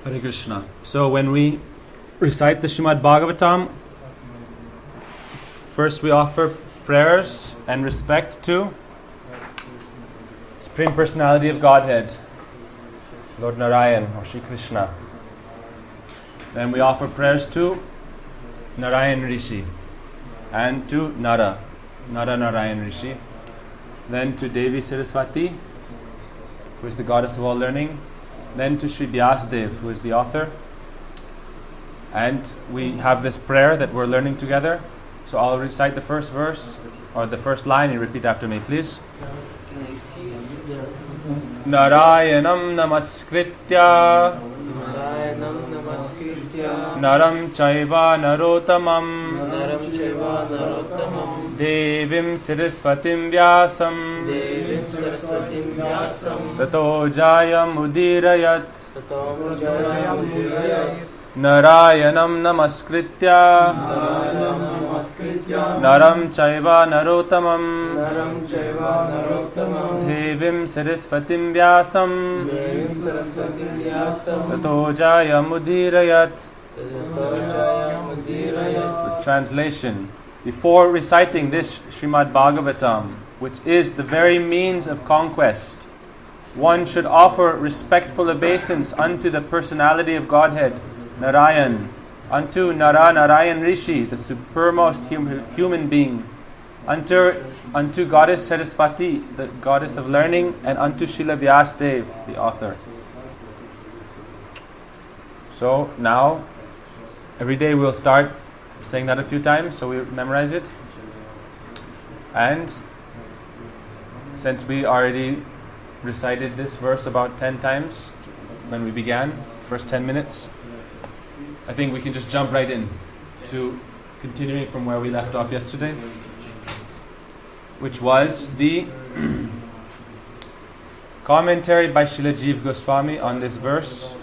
Hare Krishna. So when we recite the Srimad Bhagavatam, first we offer prayers and respect to Supreme Personality of Godhead, Lord Narayan or Shri Krishna. Then we offer prayers to Narayan Rishi and to Nara Narayan Rishi. Then to Devi Saraswati, who is the goddess of all learning. Then to Sri Vyasadev, who is the author. And we have this prayer that we're learning together. So I'll recite the first verse or the first line and repeat after me, please. Narayanam namaskritya Naram Chaiva Narotamam Devim Saraswatim Vyasam Tato Jayam Udirayat Narayanam Namaskritya Naram Chaiva Narotamam Devim Saraswatim Vyasam Tato Jayam Udirayat. The translation. Before reciting this Srimad Bhagavatam, which is the very means of conquest, one should offer respectful obeisance unto the personality of Godhead, Narayan, unto Narayan Rishi, the supermost human being, unto Goddess Saraswati, the goddess of learning, and unto Srila Vyasadev, the author. So now, every day we'll start saying that a few times, so we memorize it. And since we already recited this verse about 10 times when we began, the first 10 minutes, I think we can just jump right in to continuing from where we left off yesterday, which was the commentary by Srila Jiva Goswami on this verse,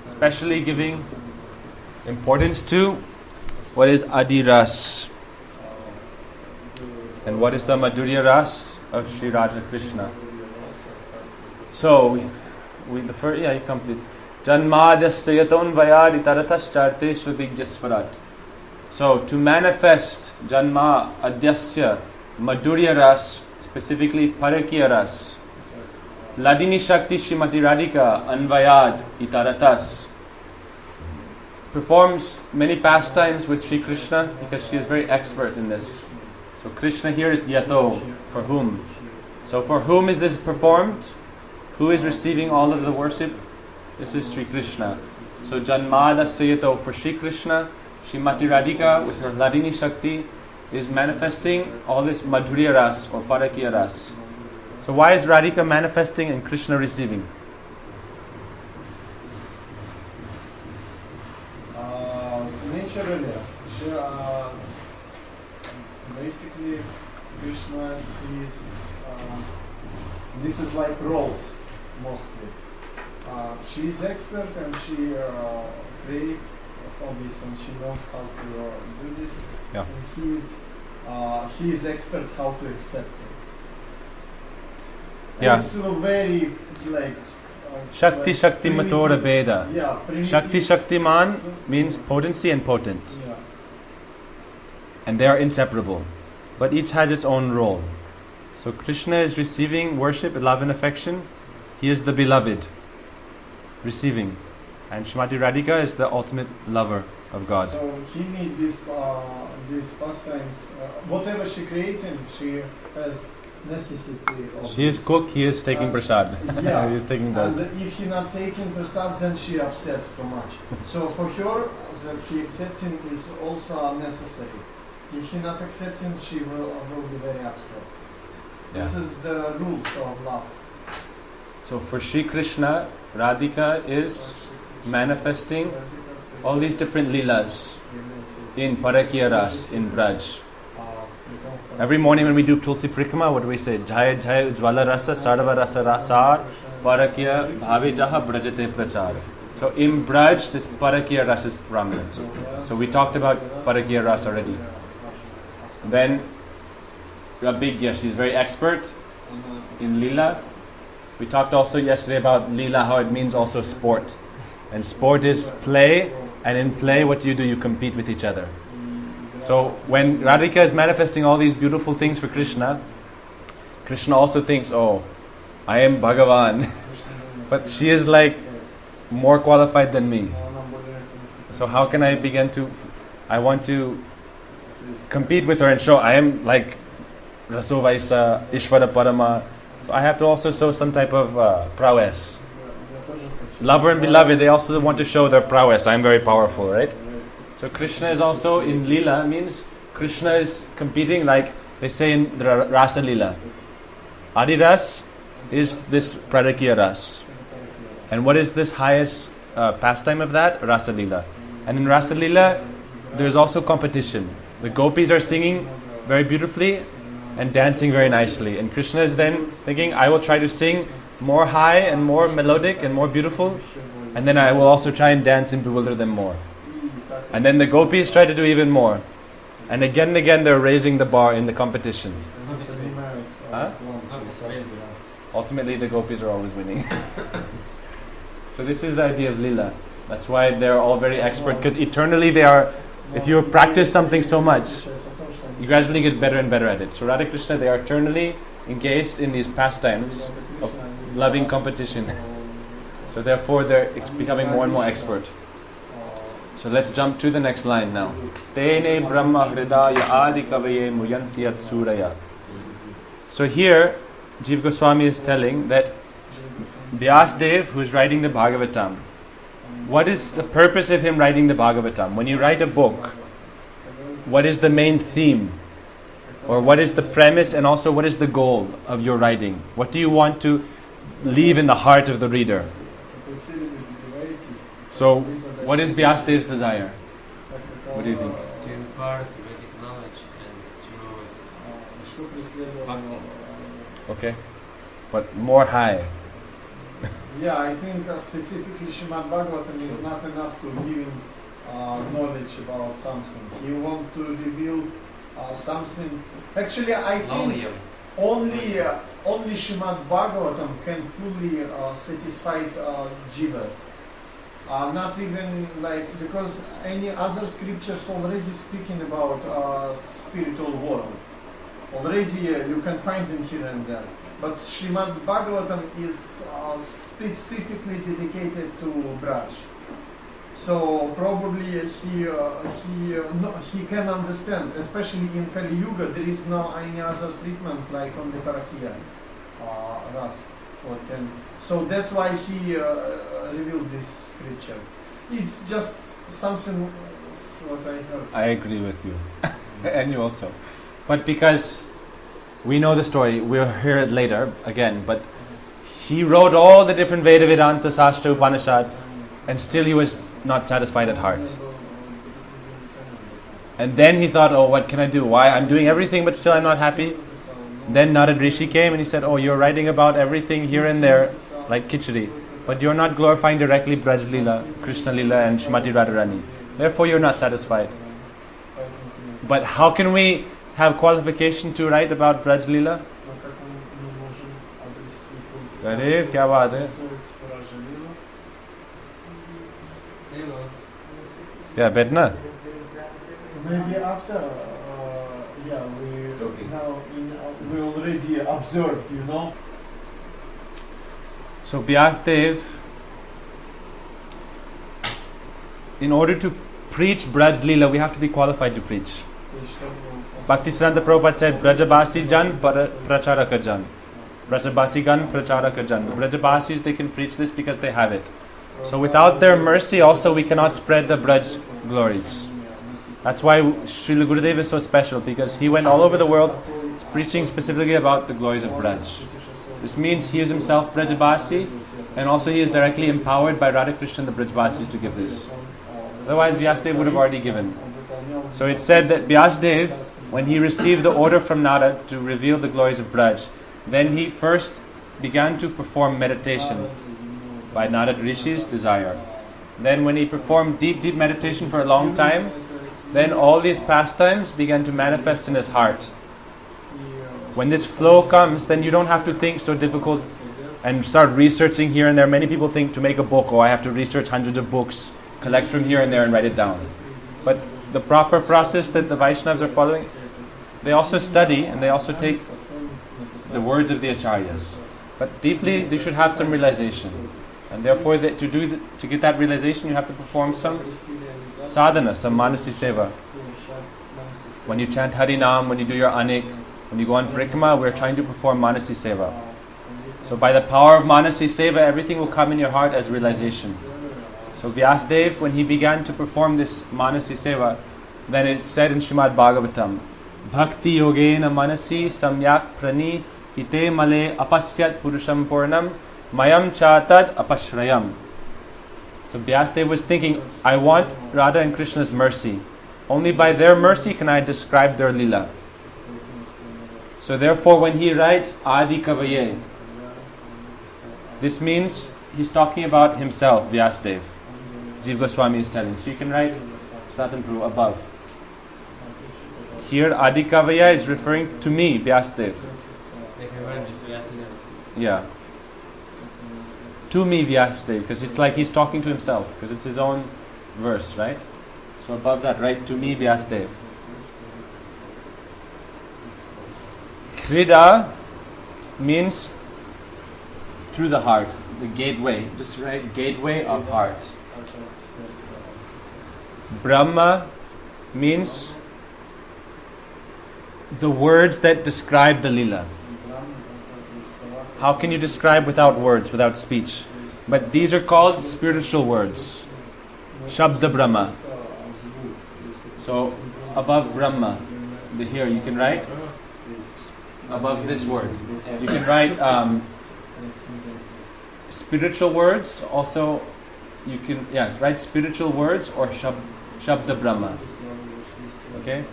especially giving importance to what is Adi Ras and what is the Madhurya Ras of Sri Radha Krishna. So, the first, you come please. Janmadasya yaton vayad itaratas charteshva vigyasvarat. So, to manifest Janma Adyasya Madhurya Ras, specifically Parakya Ras, Ladini Shakti Srimati Radhika Anvayad Itaratas performs many pastimes with Sri Krishna because she is very expert in this. So Krishna here is Yato, for whom. So for whom is this performed? Who is receiving all of the worship? This is Sri Krishna. So Janmada Sayato for Sri Krishna, Srimati Radhika with her Ladini Shakti is manifesting all this Madhurya Ras or Parakya Ras. So why is Radhika manifesting and Krishna receiving? Naturally, basically Krishna is, this is like roles mostly. She is expert and she creates hobbies and she knows how to do this. Yeah. And he is expert how to accept it. Yeah. It's very like Shakti Shakti Matora Beda. Yeah, Shakti Shaktiman means potency and potent. Yeah. And they are inseparable. But each has its own role. So Krishna is receiving worship, love and affection. He is the beloved, receiving. And Srimati Radhika is the ultimate lover of God. So he needs these pastimes. Whatever she creates, she has necessity of She is cook, he is taking prasad. Yeah. He is taking that. And if he not taking prasad, then she upset too much. So for her, that he accepting is also necessary. If he not accepting, she will be very upset. Yeah. This is the rules of love. So for Sri Krishna, Radhika is manifesting all these different leelas in Parakya Ras, in Braj. Every morning when we do Tulsi Prikrama, what do we say? Jaya Jaya Ujvala Rasa Sarva Rasa Rasar Parakya Bhave Jaha Brajate Prachar. So in Braj, this Parakya Rasa is prominent. So we talked about Parakya Rasa already. Then Rabhigya, she is very expert in Leela. We talked also yesterday about Leela, how it means also sport. And sport is play, and in play, what do? You compete with each other. So when Radhika is manifesting all these beautiful things for Krishna, Krishna also thinks, oh, I am Bhagavan. But she is like more qualified than me. So how can I I want to compete with her and show I am like Rasovaisa, Ishvara Parama. So I have to also show some type of prowess. Lover and beloved, they also want to show their prowess. I am very powerful, right? So Krishna is also in Leela, means Krishna is competing like they say in the Rasa Leela. Adi Ras is this Pradakiya Ras. And what is this highest pastime of that? Rasa Leela. And in Rasa Leela, there is also competition. The gopis are singing very beautifully and dancing very nicely. And Krishna is then thinking, I will try to sing more high and more melodic and more beautiful. And then I will also try and dance and bewilder them more. And then the gopis try to do even more. And again they're raising the bar in the competition. Huh? Ultimately the gopis are always winning. So this is the idea of Leela. That's why they're all very expert, because eternally they are, if you practice something so much, you gradually get better and better at it. So Radha Krishna, they are eternally engaged in these pastimes of loving competition. So therefore they're becoming more and more expert. So let's jump to the next line now. Tene Brahma Hridaya Adi Kavaye Muyansiyat Suraya. So here, Jiva Goswami is telling that Vyasdev, who is writing the Bhagavatam, what is the purpose of him writing the Bhagavatam? When you write a book, what is the main theme? Or what is the premise, and also what is the goal of your writing? What do you want to leave in the heart of the reader? So, what is Vyasdev's desire? What do you think? To impart Vedic knowledge and to bhakti. Okay, but more high. Yeah, I think specifically Srimad Bhagavatam is not enough to give him knowledge about something. He wants to reveal something. Actually, I think only Srimad Bhagavatam can fully satisfy Jiva. Not even like, because any other scriptures already speaking about spiritual world. Already you can find them here and there. But Srimad Bhagavatam is specifically dedicated to Braj. So probably he can understand, especially in Kali Yuga, there is no any other treatment like on the Parakiya Ras. So that's why he revealed this scripture. It's just something what I heard. I agree with you. And you also. But because we know the story, we'll hear it later again, but he wrote all the different Veda, Vedanta, Sastra, Upanishad, and still he was not satisfied at heart. And then he thought, oh, what can I do? Why? I'm doing everything, but still I'm not happy. Then Narad Rishi came and he said, oh, you're writing about everything here and there, like Khichdi, but you're not glorifying directly Braj Leela, Krishna Leela and Shrimati Radharani. Therefore you're not satisfied. But how can we have qualification to write about Braj Leela? Garib, kya baat hai? Yeah, bet na? Maybe after, we already observed, you know. So Vyasdev, in order to preach Braj Leela, we have to be qualified to preach. Bhaktisiddhanta Prabhupada said, Brajabasi Jan Pracharaka Jan. Brajabasi Gan Pracharaka Jan. The Brajabasis, they can preach this because they have it. So without their mercy also we cannot spread the Braj glories. That's why Srila Gurudev is so special, because he went all over the world preaching specifically about the glories of Braj. This means he is himself Brajabasi, and also he is directly empowered by Radha Krishna and the Brajbasis to give this. Otherwise Vyasdev would have already given. So it's said that Vyasdev, when he received the order from Nada to reveal the glories of Braj, then he first began to perform meditation by Narad Rishi's desire. Then when he performed deep meditation for a long time, then all these pastimes began to manifest in his heart. When this flow comes, then you don't have to think so difficult and start researching here and there. Many people think to make a book, I have to research hundreds of books, collect from here and there and write it down. But the proper process that the Vaishnavas are following, they also study and they also take the words of the acharyas. But deeply, they should have some realization. And therefore, to get that realization, you have to perform some sadhana, some manasi seva. When you chant Harinam, when you do your anik, when you go on parikrama, we're trying to perform manasi seva. So by the power of manasi seva, everything will come in your heart as realization. So Vyasdev, when he began to perform this manasi seva, then it said in Srimad Bhagavatam, Bhakti yogena manasi samyak prani ite male apasyat purusham purnam mayam chatad apashrayam. So Vyasdev was thinking, I want Radha and Krishna's mercy. Only by their mercy can I describe their lila. So therefore when he writes Adi Kavaye, this means he's talking about himself, Vyasdev. Jiva Goswami is telling. So you can write Sanatan Prabhu above. Here Adi Kavaya is referring to me, Vyasdev. Yeah. To me, Vyasdev, because it's like he's talking to himself, because it's his own verse, right? So above that, write to me, Vyasdev. Krida means through the heart, the gateway. Just write gateway of heart. Brahma means the words that describe the lila. How can you describe without words, without speech? But these are called spiritual words. Shabda Brahma. So above Brahma, here you can write above this word. You can write spiritual words. Also, you can write spiritual words or Shabda Brahma. Okay.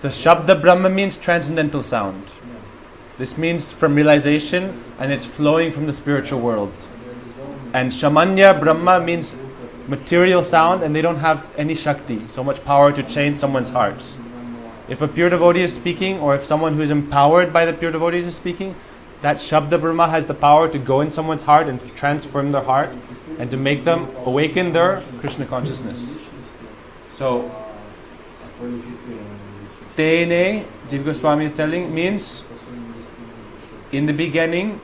The Shabda Brahma means transcendental sound. This means from realization, and it's flowing from the spiritual world. And Shamanya Brahma means material sound, and they don't have any Shakti, so much power to change someone's hearts. If a pure devotee is speaking, or if someone who is empowered by the pure devotees is speaking, that Shabda Brahma has the power to go in someone's heart and to transform their heart and to make them awaken their Krishna consciousness. So, Tene, Jiva Goswami is telling, means in the beginning,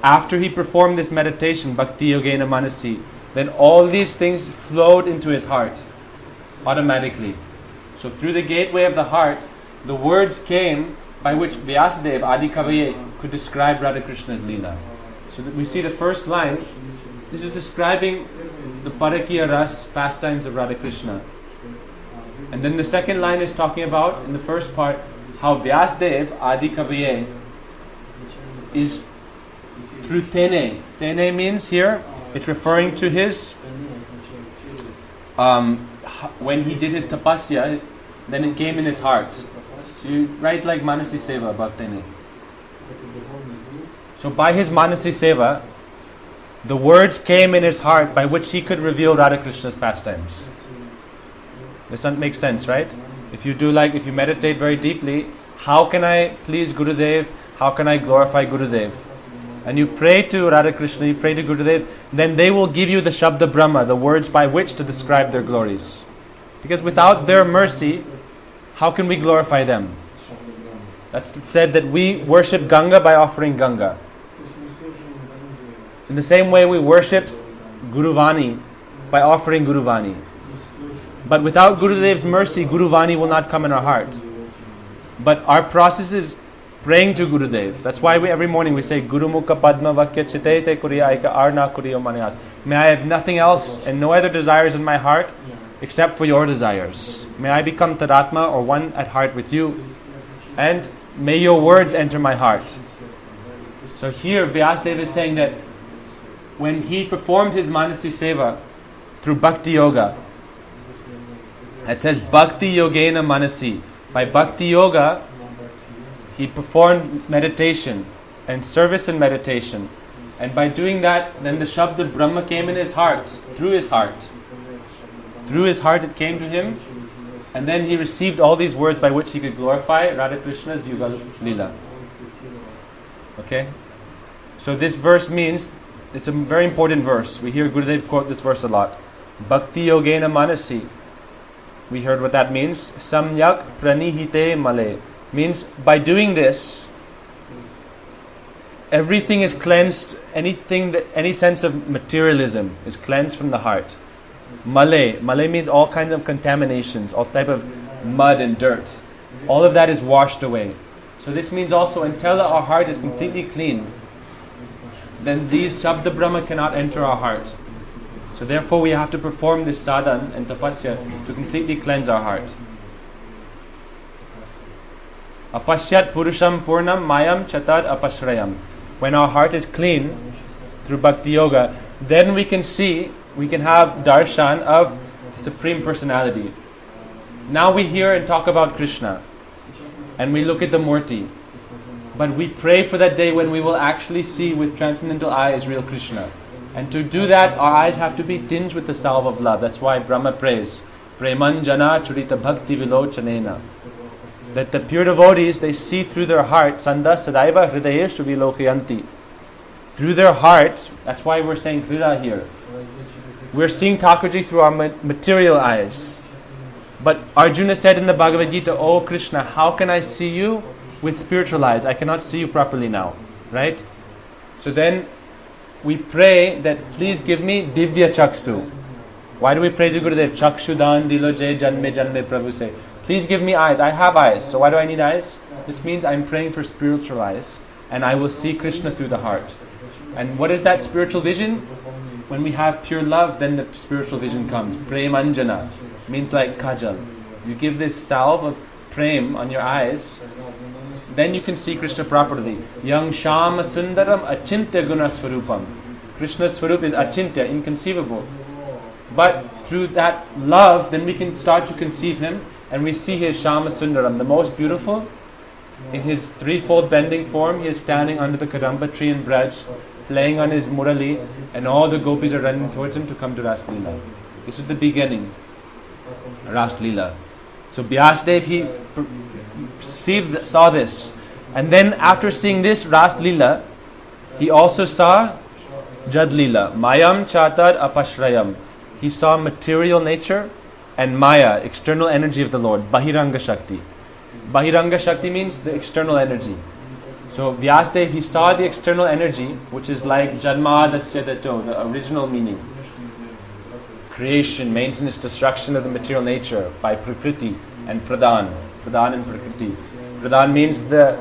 after he performed this meditation, Bhakti Yogena Manasi, then all these things flowed into his heart automatically. So through the gateway of the heart, the words came by which Vyasdev, Adi Kavaye, could describe Radha Krishna's Leela. So that we see the first line, this is describing the Parakiya Ras pastimes of Radha Krishna. And then the second line is talking about, in the first part, how Vyasdev, Adi Kavaye, is through Tene. Tene means here, it's referring to his, when he did his tapasya, then it came in his heart. So you write like Manasi Seva above Tene. So by his Manasi Seva, the words came in his heart by which he could reveal Radha Krishna's pastimes. This makes sense, right? If you meditate very deeply, how can I please Gurudev? How can I glorify Gurudev? And you pray to Radha Krishna, you pray to Gurudev, then they will give you the Shabda Brahma, the words by which to describe their glories. Because without their mercy, how can we glorify them? That's said that we worship Ganga by offering Ganga. In the same way we worship Guruvani by offering Guruvani. But without Gurudev's mercy, Guruvani will not come in our heart. But our process is praying to Gurudev. That's why every morning we say, Guru Mukha Padma Vakya Chitete Kuriya Aika Arna Kuriya Manayas. May I have nothing else and no other desires in my heart except for your desires. May I become Tadatma, or one at heart with you. And may your words enter my heart. So here Vyasdev is saying that when he performed his Manasi Seva through Bhakti Yoga, it says Bhakti Yogena Manasi. By Bhakti Yoga, he performed meditation and service and meditation. And by doing that, then the Shabda Brahma came in his heart, through his heart. Through his heart it came to him, and then he received all these words by which he could glorify Radha Krishna's Yuga Leela. Okay? So this verse means, it's a very important verse. We hear Gurudev quote this verse a lot. Bhakti yogena manasi. We heard what that means. Samyak pranihite male. Means by doing this, everything is cleansed. Any sense of materialism is cleansed from the heart. Male means all kinds of contaminations, all type of mud and dirt. All of that is washed away. So this means also until our heart is completely clean, then these Shabda Brahma cannot enter our heart. So therefore we have to perform this sadhan and tapasya to completely cleanse our heart. Apasyat purusham purnam mayam chatad apashrayam. When our heart is clean through bhakti yoga, then we can have darshan of Supreme Personality. Now we hear and talk about Krishna, and we look at the Murti, but we pray for that day when we will actually see with transcendental eyes real Krishna. And to do that, our eyes have to be tinged with the salve of love. That's why Brahma prays, Premanjana Churita Bhakti Vilochanena. That the pure devotees, they see through their heart, Sanda Sadaiva Hridayeshu Vilokayanti. Through their heart, that's why we're saying Hrida here. We're seeing Thakurji through our material eyes. But Arjuna said in the Bhagavad Gita, "Oh Krishna, how can I see you with spiritual eyes? I cannot see you properly now." Right? So then we pray that please give me Divya Chaksu. Why do we pray to Gurudev? Chakshu dan dilo jay janme janme Prabhu say. Please give me eyes. I have eyes. So why do I need eyes? This means I'm praying for spiritual eyes, and I will see Krishna through the heart. And what is that spiritual vision? When we have pure love, then the spiritual vision comes. Premanjana means like kajal. You give this salve of prem on your eyes, then you can see Krishna properly. Yang Shama Sundaram Achintya Guna Swarupam. Krishna's Swarup is Achintya, inconceivable. But through that love, then we can start to conceive him, and we see his Shama Sundaram, the most beautiful. In his threefold bending form, he is standing under the Kadamba tree in Braj, playing on his murali, and all the gopis are running towards him to come to Ras Leela. This is the beginning, Ras Leela. So Vyasdev, he saw this, and then after seeing this Ras Leela, he also saw Jad Leela, Mayam Chatad Apashrayam. He saw material nature and Maya, external energy of the Lord, Bahiranga Shakti. Bahiranga Shakti means the external energy. So Vyasdev, he saw the external energy, which is like Janmadasya Dato, the original meaning. Creation, maintenance, destruction of the material nature by Prakriti and Pradhan. Pradhan and Prakriti. Pradhan means the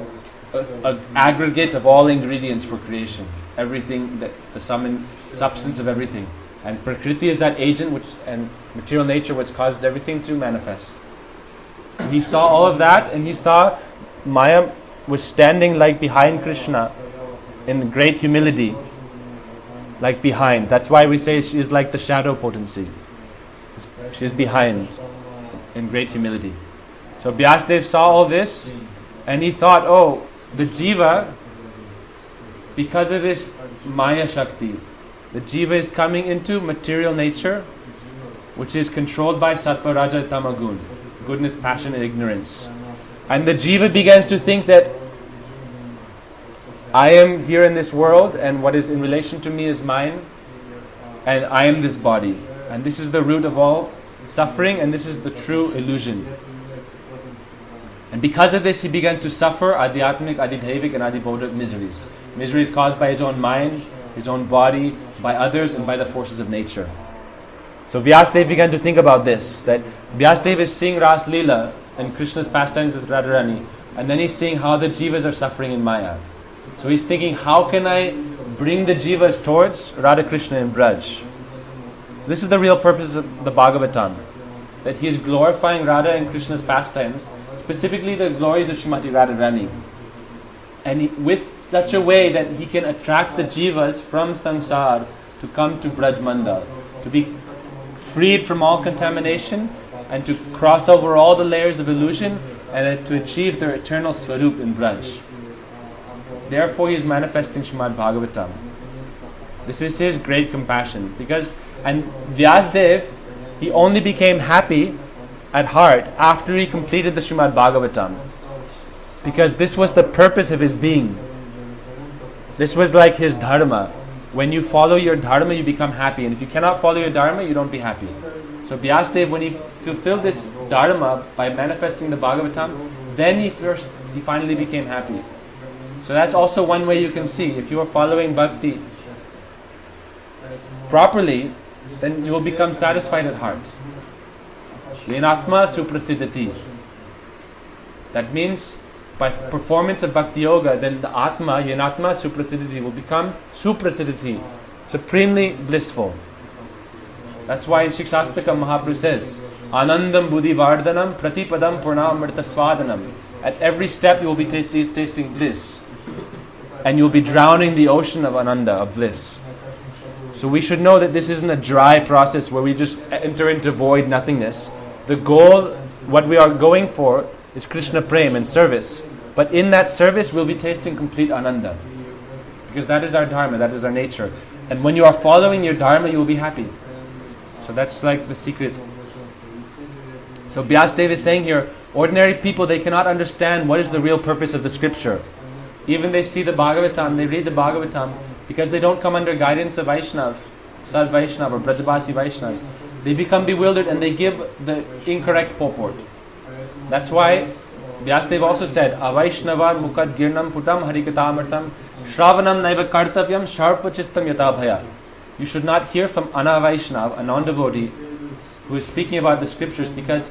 aggregate of all ingredients for creation. Everything, the substance of everything. And Prakriti is that agent and material nature which causes everything to manifest. He saw all of that, and he saw Maya was standing like behind Krishna in great humility, like behind. That's why we say she is like the shadow potency. She is behind in great humility. So Vyasdev saw all this, and he thought, oh, the jiva, because of this Maya Shakti, the jiva is coming into material nature, which is controlled by Sattva, Raja, Tamagun, goodness, passion, and ignorance. And the jiva begins to think that I am here in this world, and what is in relation to me is mine, and I am this body. And this is the root of all suffering, and this is the true illusion. And because of this, he began to suffer adhyatmic, adidhavik, and adibodhik miseries. Miseries caused by his own mind, his own body, by others, and by the forces of nature. So Vyasdev began to think about this, that Vyasdev is seeing Ras Leela and Krishna's pastimes with Radharani, and then he's seeing how the jivas are suffering in Maya. So he's thinking, how can I bring the jivas towards Radha Krishna in Braj? So this is the real purpose of the Bhagavatam, that he is glorifying Radha and Krishna's pastimes, specifically the glories of Srimati Radharani, and with such a way that he can attract the jivas from samsara to come to Braj Mandal, to be freed from all contamination, and to cross over all the layers of illusion, and to achieve their eternal Swarup in Braj. Therefore he is manifesting Srimad Bhagavatam. This is his great compassion. And Vyasdev, he only became happy at heart after he completed the Srimad Bhagavatam. Because this was the purpose of his being. This was like his dharma. When you follow your dharma, you become happy. And if you cannot follow your dharma, you don't be happy. So Vyasadeva, when he fulfilled this dharma by manifesting the Bhagavatam, then he finally became happy. So that's also one way you can see. If you are following bhakti properly, then you will become satisfied at heart. Yenatma suprasiddhati. That means by performance of bhakti yoga, then the atma, yenatma suprasiddhati, will become suprasiddhati, supremely blissful. That's why in Shikshastaka Mahaprabhu says, Anandam buddhi vardhanam pratipadam purnamrita swadanam. At every step you will be tasting bliss. And you will be drowning the ocean of ananda, of bliss. So we should know that this isn't a dry process where we just enter into void nothingness. The goal, what we are going for, is Krishna Prem and service. But in that service we'll be tasting complete ananda. Because that is our dharma, that is our nature. And when you are following your dharma, you will be happy. So that's like the secret. So Vyasadeva is saying here, ordinary people, they cannot understand what is the real purpose of the scripture. Even they see the Bhagavatam, they read the Bhagavatam, because they don't come under guidance of Vaishnav, Sad Vaishnav or Brajabasi Vaishnavas. They become bewildered and they give the incorrect purport. That's why Vyasadeva also said, Avaishnava mukad girnam putam harikatamartam shravanam naiva kartavyam sharpachistam yatabhaya. You should not hear from Ana Vaishnav, a non-devotee, who is speaking about the scriptures, because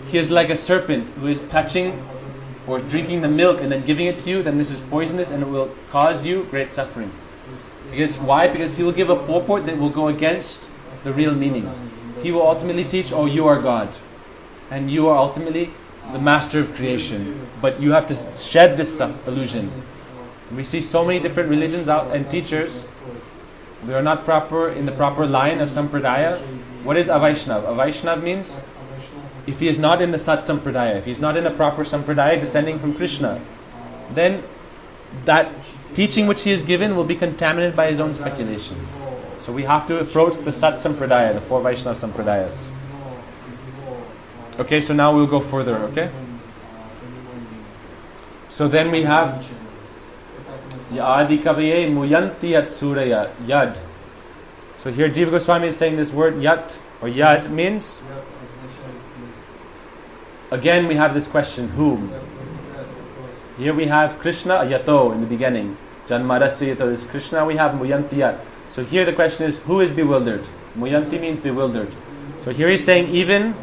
he is like a serpent who is touching or drinking the milk and then giving it to you. Then this is poisonous and it will cause you great suffering. Because why? Because he will give a purport that will go against the real meaning. He will ultimately teach, oh, you are God and you are ultimately the master of creation, but you have to shed this illusion. We see so many different religions out and teachers. They are not proper in the proper line of sampradaya. What is a Vaishnav? A Vaishnav means if he is not in the Sat Sampradaya, if he is not in a proper Sampradaya descending from Krishna, then that teaching which he is given will be contaminated by his own speculation. So we have to approach the Sat Sampradaya, the 4 Vaishnava Sampradayas. Okay, so now we'll go further, okay? So then we have Yadi Kavaye Muyanti Yat Suraya Yad. So here Jiva Goswami is saying this word Yat or Yad means, again we have this question, whom? Here we have Krishna, Yato in the beginning. Janmarasya Yato is Krishna, we have Muyanti Yat. So here the question is, who is bewildered? Muyanti means bewildered. So here he's saying even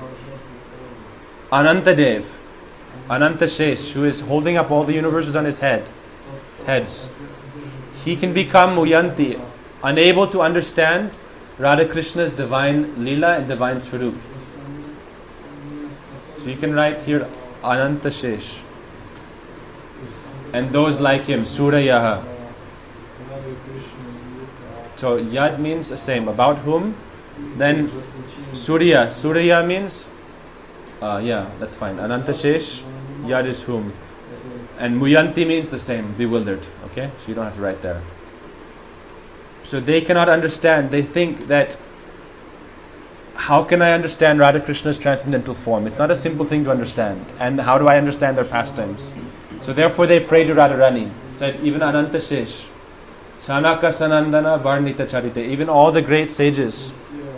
Anantadev, Anantashesh, who is holding up all the universes on his heads, he can become Muyanti, unable to understand Radha Krishna's divine Leela and divine Swarup. So you can write here Anantashesh. And those like him, Surayaha. So Yad means the same, about whom. Then Surya means, that's fine. Anantashesh, Yad is whom. And Muyanti means the same, bewildered. Okay, so you don't have to write there. So they cannot understand. They think that, how can I understand Radha Krishna's transcendental form? It's not a simple thing to understand. And how do I understand their pastimes? So therefore they pray to Radharani. Said even Anantashesh, Sanaka Sanandana Varnita Charite, even all the great sages,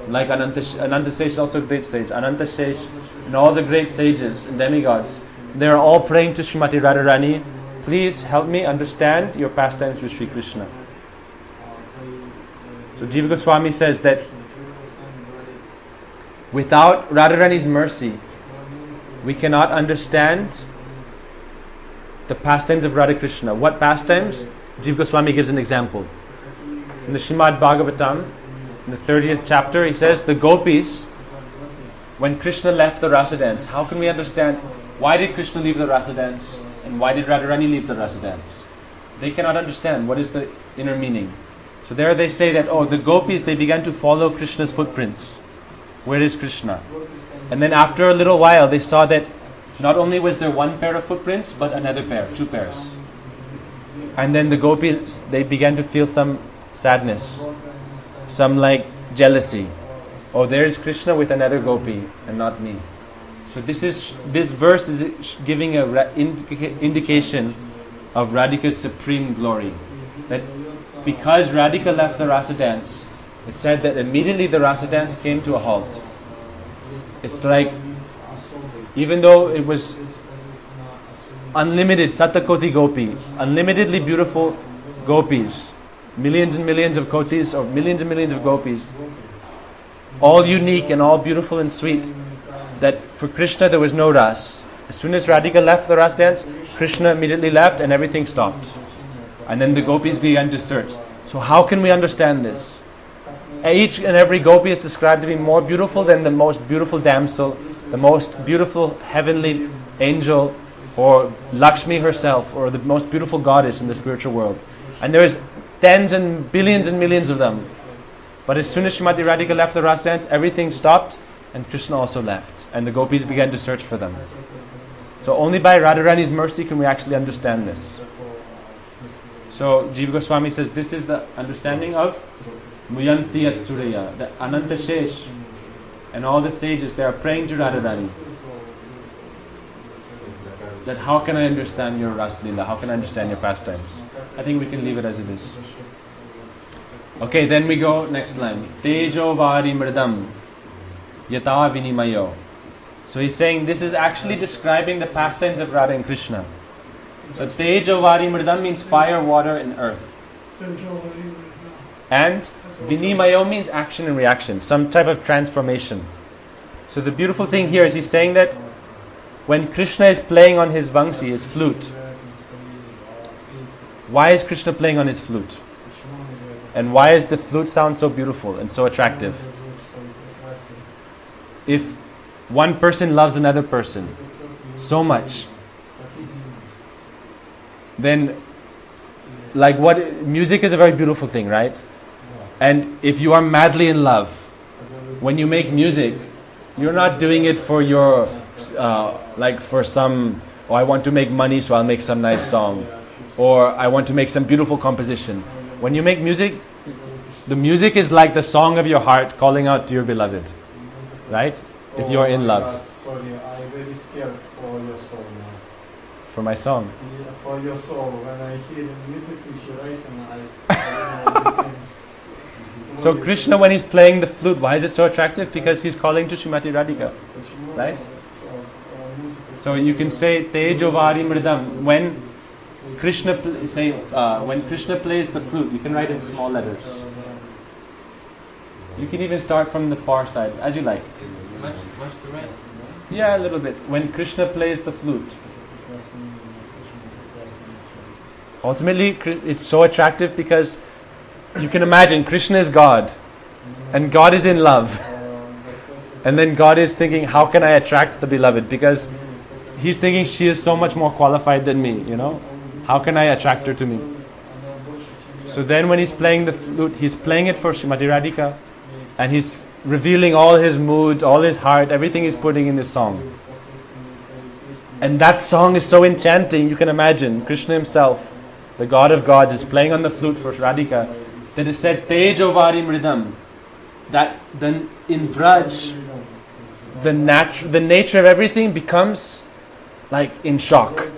like Anantashesh is also a great sage, Anantashesh and all the great sages and demigods, they are all praying to Srimati Radharani, please help me understand your pastimes with Sri Krishna. So Jiva Goswami says that without Radharani's mercy, we cannot understand the pastimes of Radha Krishna. What pastimes? Jiva Goswami gives an example. So in the Srimad Bhagavatam, in the 30th chapter, he says, the gopis, when Krishna left the rasa dance, how can we understand why did Krishna leave the rasa dance and why did Radharani leave the rasa dance? They cannot understand what is the inner meaning. So there they say that, the gopis, they began to follow Krishna's footprints. Where is Krishna? And then after a little while, they saw that not only was there one pair of footprints, but another pair, 2 pairs. And then the gopis, they began to feel some sadness, some like jealousy. Oh, there is Krishna with another gopi and not me. So this verse is giving a indication of Radhika's supreme glory. that because Radhika left the rasa dance, it said that immediately the rasa dance came to a halt. It's like, even though it was unlimited Satakoti Gopi, unlimitedly beautiful gopis, millions and millions of kotis, or millions and millions of gopis, all unique and all beautiful and sweet, that for Krishna there was no ras. As soon as Radhika left the ras dance, Krishna immediately left and everything stopped. And then the gopis began to search. So how can we understand this? Each and every gopi is described to be more beautiful than the most beautiful damsel, the most beautiful heavenly angel, or Lakshmi herself, or the most beautiful goddess in the spiritual world. And there is tens and billions and millions of them. But as soon as Srimati Radhika left the ras dance, everything stopped and Krishna also left. And the gopis began to search for them. So only by Radharani's mercy can we actually understand this. So Jiva Goswami says this is the understanding of Muyanti at Surya, the Ananta Shesh, and all the sages, they are praying to Radharani. That how can I understand your Ras Leela? How can I understand your pastimes? I think we can leave it as it is. Okay, then we go next line. Tejo vari mridam yata vinimayo. So he's saying this is actually describing the pastimes of Radha and Krishna. So Tejo vari mridam means fire, water, and earth. And vinimayo means action and reaction, some type of transformation. So the beautiful thing here is he's saying that when Krishna is playing on his vangsi, his flute, why is Krishna playing on his flute? And why is the flute sound so beautiful and so attractive? If one person loves another person so much, then like what music is a very beautiful thing, right? And if you are madly in love, when you make music, you're not doing it for your like for some, oh, I want to make money so I'll make some nice song, or I want to make some beautiful composition. When you make music, the music is like the song of your heart calling out to your beloved, right? If you are in love. Sorry, I'm very scared for your soul now. For my song? Yeah, for your soul. When I hear the music which you write, and I So Krishna, when he's playing the flute, why is it so attractive? Because he's calling to Srimati Radhika, right? So you can say Tejo vari mridam. When Krishna when Krishna plays the flute, you can write in small letters. You can even start from the far side, as you like. Much to write? Yeah, a little bit. When Krishna plays the flute. Ultimately, it's so attractive because you can imagine Krishna is God and God is in love. And then God is thinking, how can I attract the beloved? Because he's thinking she is so much more qualified than me, you know. How can I attract her to me? So then when he's playing the flute, he's playing it for Srimati Radhika, and he's revealing all his moods, all his heart, everything he's putting in this song. And that song is so enchanting, you can imagine Krishna himself, the God of gods, is playing on the flute for Radhika. That is said, Tejo vari mridam. That then in Braj, the nature of everything becomes like in shock.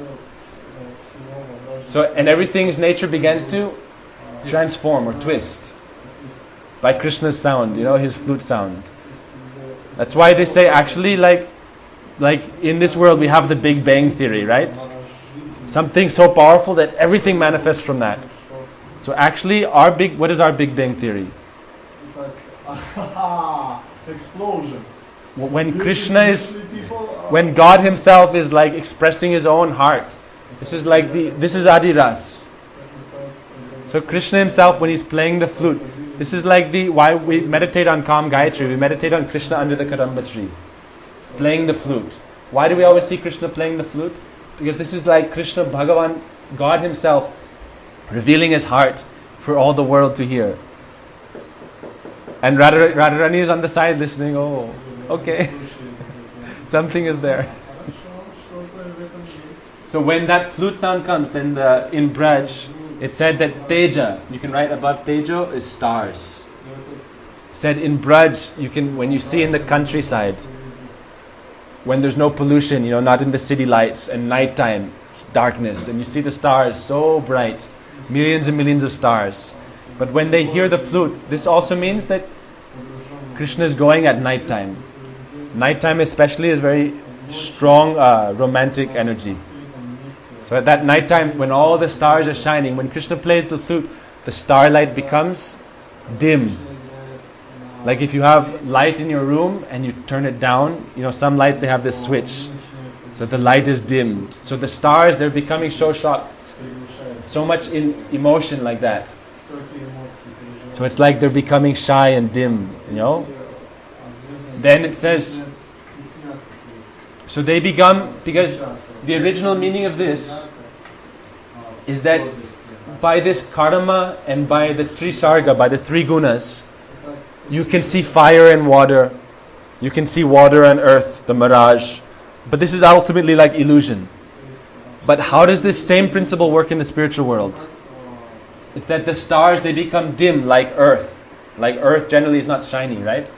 So, and everything's nature begins to transform or twist by Krishna's sound, you know, his flute sound. That's why they say actually like in this world we have the Big Bang Theory, right? Something so powerful that everything manifests from that. So actually what is our Big Bang Theory? Explosion. When Krishna is, when God himself is like expressing his own heart. This is Adi Ras. So Krishna himself, when he's playing the flute, this is like why we meditate on Kam Gayatri, we meditate on Krishna under the Kadamba tree, playing the flute. Why do we always see Krishna playing the flute? Because this is like Krishna, Bhagavan, God himself, revealing his heart for all the world to hear. And Radharani is on the side listening, oh, okay, something is there. So when that flute sound comes, then in Braj, it said that Teja, you can write above Tejo, is stars. Said in Braj, when you see in the countryside, when there's no pollution, not in the city lights, and nighttime, it's darkness, and you see the stars so bright, millions and millions of stars. But when they hear the flute, this also means that Krishna is going at nighttime. Nighttime especially is very strong romantic energy. So at that nighttime, when all the stars are shining, when Krishna plays the flute, the starlight becomes dim. Like if you have light in your room and you turn it down, some lights, they have this switch. So the light is dimmed. So the stars, they're becoming so shocked. So much in emotion like that. So it's like they're becoming shy and dim, Then it says, so they become, because the original meaning of this is that by this karma and by the trisarga, by the three gunas, you can see fire and water, you can see water and earth, the mirage. But this is ultimately like illusion. But how does this same principle work in the spiritual world? It's that the stars, they become dim like earth. Like earth generally is not shiny, right?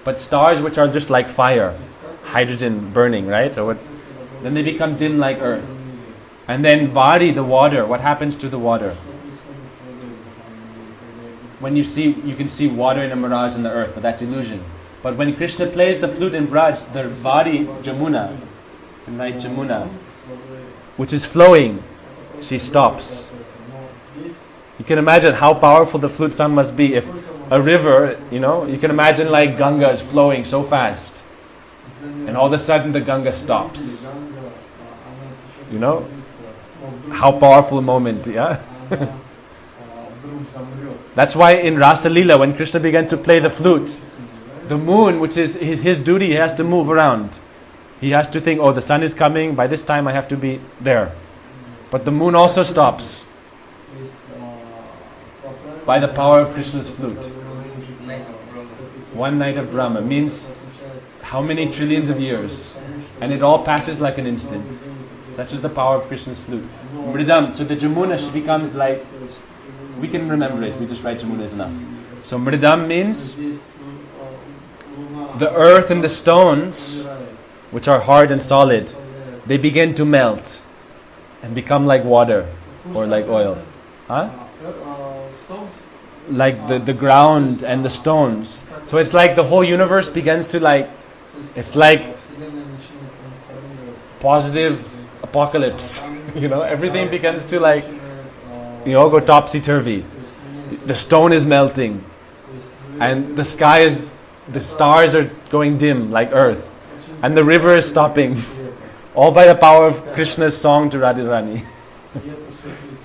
But stars which are just like fire, hydrogen burning, right? Then they become dim like earth. And then Vari, the water, what happens to the water? When you can see water in a mirage in the earth, but that's illusion. But when Krishna plays the flute in Braj, the Vari, Jamuna, which is flowing, she stops. You can imagine how powerful the flute sound must be if a river, you can imagine like Ganga is flowing so fast. And all of a sudden the Ganga stops. How powerful a moment, yeah? That's why in Rasa Leela, when Krishna began to play the flute, the moon, which is his duty, he has to move around. He has to think, the sun is coming, by this time I have to be there. But the moon also stops by the power of Krishna's flute. One night of Brahma means how many trillions of years, and it all passes like an instant. Such is the power of Krishna's flute. Mridam, so the Jamuna, she becomes like, we can remember it, we just write Jamuna is enough. So Mridam means the earth and the stones, which are hard and solid, they begin to melt and become like water or like oil. Like the ground and the stones. So it's like the whole universe begins to it's like positive apocalypse. Everything begins to go topsy-turvy. The stone is melting. And the stars are going dim like earth. And the river is stopping. All by the power of Krishna's song to Radharani.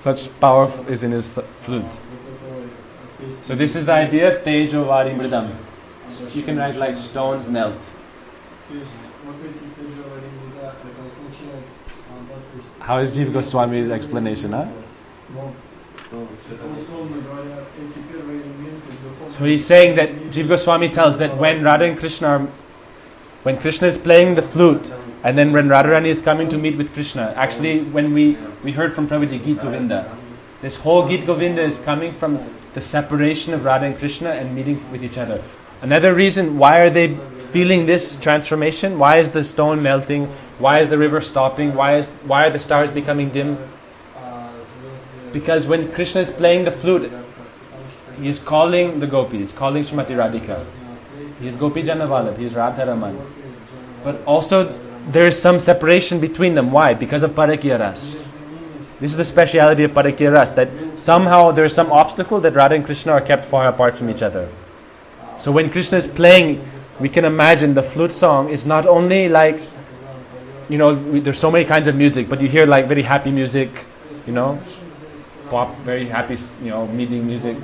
Such power is in his flute. So this is the idea of Tejo Vari Mridam. You can write like stones melt. How is Jiva Goswami's explanation, So he's saying that Jiva Goswami tells that when Radha and Krishna when Krishna is playing the flute, and then when Radharani is coming to meet with Krishna, actually when we heard from Prabhuji Geet Govinda, this whole Geet Govinda is coming from the separation of Radha and Krishna and meeting with each other. Another reason, why are they feeling this transformation? Why is the stone melting? Why is the river stopping? Why are the stars becoming dim? Because when Krishna is playing the flute, he is calling the gopis, calling Srimati Radhika. He is Gopi Janavalabh, he is Radharaman. But also there is some separation between them. Why? Because of Parakya Ras. This is the speciality of Parakya Ras, that somehow there is some obstacle that Radha and Krishna are kept far apart from each other. So when Krishna is playing, we can imagine the flute song is not only like, there's so many kinds of music, but you hear like very happy music, pop, very happy, meeting music,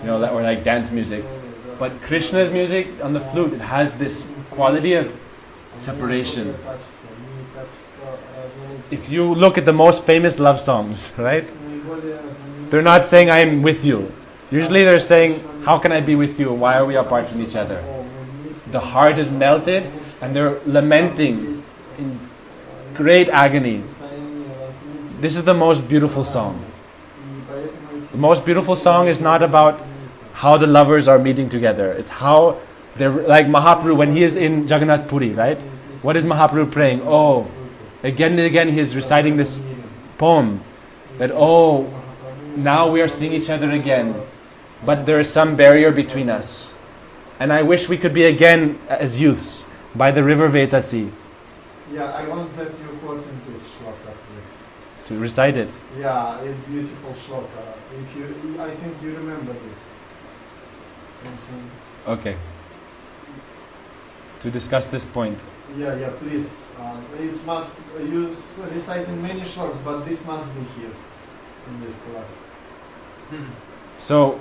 or like dance music. But Krishna's music on the flute, it has this quality of separation. If you look at the most famous love songs, right? They're not saying I am with you. Usually they're saying, how can I be with you? Why are we apart from each other? The heart is melted and they're lamenting in great agony. This is the most beautiful song. The most beautiful song is not about how the lovers are meeting together. It's how they're like Mahaprabhu when he is in Jagannath Puri, right? What is Mahaprabhu praying? Again and again he is reciting this poem. that, oh, now we are seeing each other again, but there is some barrier between us. And I wish we could be again as youths by the river Vetasi. Yeah, I want that you quoting this shloka, please. To recite it. Yeah, it's beautiful shloka. I think you remember this. Something. Okay. To discuss this point. Yeah, please. It must use reciting many shlokas, but this must be here in this class. So,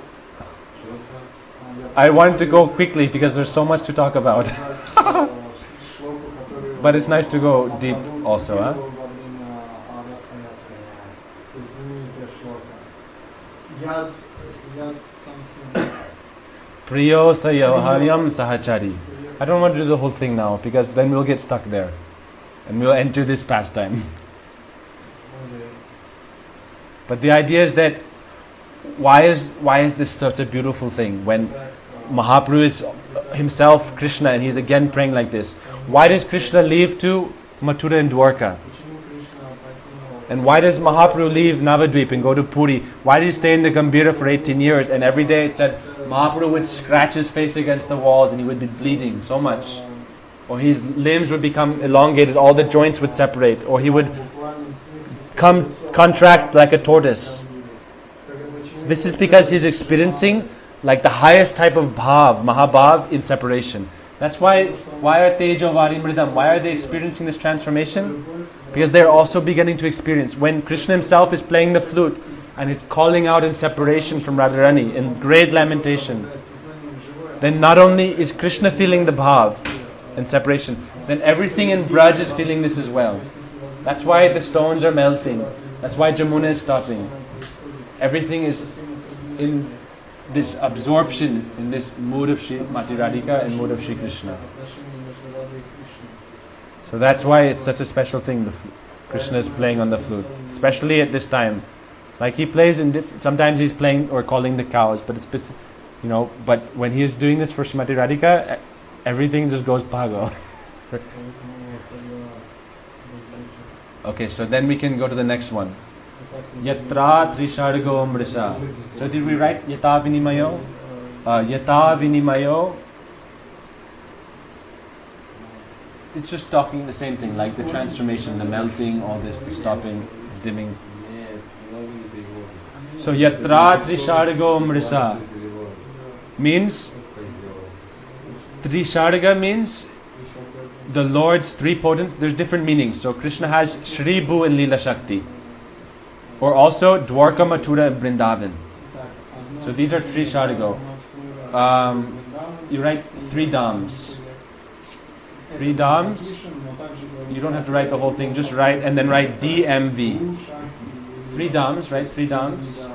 I want to go quickly because there's so much to talk about. But it's nice to go deep also, huh? Priyo Sayavaharyam Sahachari. I don't want to do the whole thing now because then we'll get stuck there. And we'll enter this pastime. But the idea is that why is this such a beautiful thing when Mahaprabhu is himself Krishna and he's again praying like this? Why does Krishna leave to Mathura and Dwarka? And why does Mahaprabhu leave Navadvip and go to Puri? Why did he stay in the Gambhira for 18 years? And every day it said Mahaprabhu would scratch his face against the walls and he would be bleeding so much. Or his limbs would become elongated, all the joints would separate. Or he would contract like a tortoise. This is because he's experiencing like the highest type of bhav, mahabhav, in separation. That's why are Tejo Varimridam? Why are they experiencing this transformation? Because they're also beginning to experience. When Krishna himself is playing the flute and it's calling out in separation from Radharani, in great lamentation, then not only is Krishna feeling the bhav and separation, then everything in Braj is feeling this as well. That's why the stones are melting. That's why Jamuna is stopping. Everything is in this absorption, in this mood of Shri Mati Radhika and mood of Shri Krishna. So that's why it's such a special thing. Krishna is playing on the flute, especially at this time. Like he plays in sometimes he's playing or calling the cows, but it's but when he is doing this for Srimati Radhika, everything just goes pago. Okay, so then we can go to the next one. Yatra Trishargo Mrisa. So did we write Yata Vinimayo? Yata Vinimayo. It's just talking the same thing, like the transformation, the melting, all this, the stopping, dimming. So Yatra Trishargo Mrisa means Trisharga means the Lord's three potents. There's different meanings. So Krishna has Shri Bhu and Leela Shakti. Or also Dwarka, Mathura and Vrindavan. So these are Trishargo. You write 3 Dhams. 3 Dhams. You don't have to write the whole thing, just write and then write DMV. 3 Dhams, right? 3 Dhams.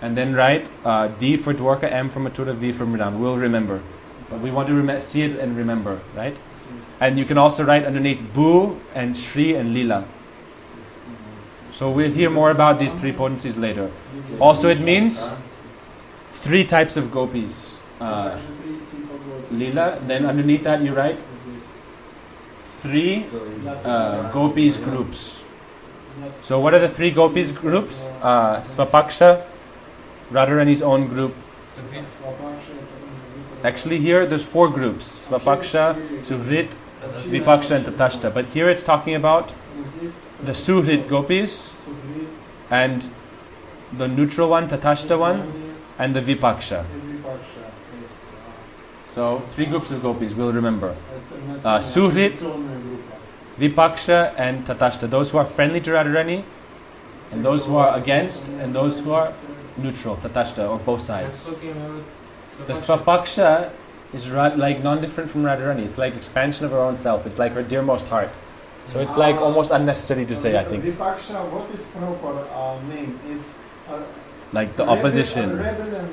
And then write D for Dwarka, M for Mathura, V for Vrindavan. We'll remember. But we want to see it and remember, right? And you can also write underneath Bhu and Shri and Leela. So we'll hear more about these 3 potencies later. Also it means 3 types of gopis. Leela, then underneath that you write 3 gopis groups. So what are the 3 gopis groups? Svapaksha, Radharani's own group. Actually here there's 4 groups. Svapaksha, Suhrit, Vipaksha and Tatashta. But here it's talking about the Suhrit gopis and the neutral one, Tatashta one, and the Vipaksha. So 3 groups of gopis, we'll remember. Suhrit, Vipaksha and Tatashta. Those who are friendly to Radharani, and those who are against, and those who are neutral, Tatashta, or both sides. The Svapaksha is like non-different from Radharani. It's like expansion of her own self. It's like her dearmost heart. So it's like almost unnecessary to say, I think. Vipaksha, what is proper name? It's like the opposition. Rebellion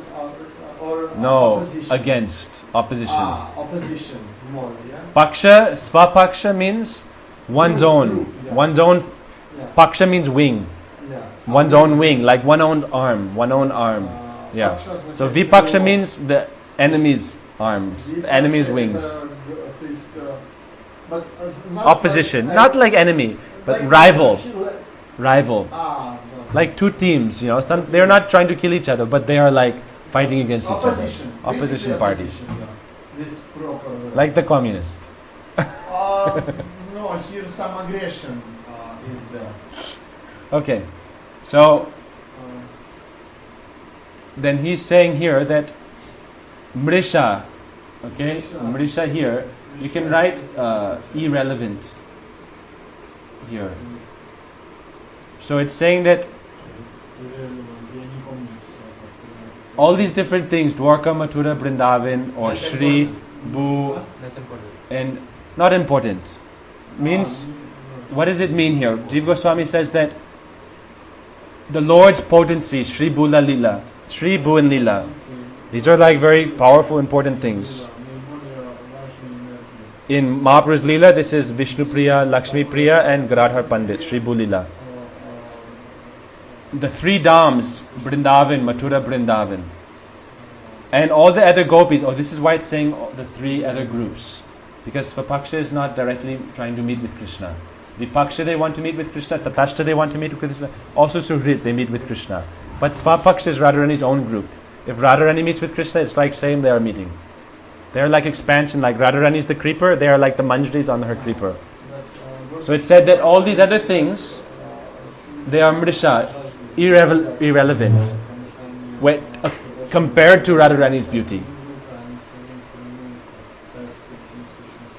or no, opposition. Against. Opposition. Opposition more, yeah? Paksha, Svapaksha means one's own. Yeah. One's own. Yeah. Paksha means wing. Yeah. One's own wing, like one own arm. One own arm. Yeah. So Vipaksha means the enemy's arms, the enemy's wings. Opposition, not like enemy, but rival. rival. No. Like two teams, they're not trying to kill each other, but they are like fighting against each other. Opposition party. Opposition, yeah. This proper. Like the communist. No, here some aggression is there. Okay, so then he's saying here that Mrisha, okay, Mrisha here, you can write irrelevant here. So it's saying that all these different things, Dwarka, Mathura, Vrindavan, or Shri, Bhu, and not important, means, what does it mean here? Jiva Goswami says that the Lord's potency, Shri Bhula Lila, Shri Bhu and Lila, these are like very powerful, important things. In Mahaprabhu's Lila, this is Vishnu Priya, Lakshmi Priya, and Gadadhar Pandit, Shri Bhu Lila. The three Dhams, Vrindavan, Mathura, Vrindavan, and all the other gopis. This is why it's saying the three other groups, because Svapaksha is not directly trying to meet with Krishna. Vipaksha, they want to meet with Krishna. Tatashta, they want to meet with Krishna. Also Suhrit, they meet with Krishna. But Svapaksha is Radharani's own group. If Radharani meets with Krishna, it's like same they are meeting. They're like expansion, like Radharani is the creeper, they are like the manjris on her creeper. So it's said that all these other things, they are mrisha, irrelevant, compared to Radharani's beauty.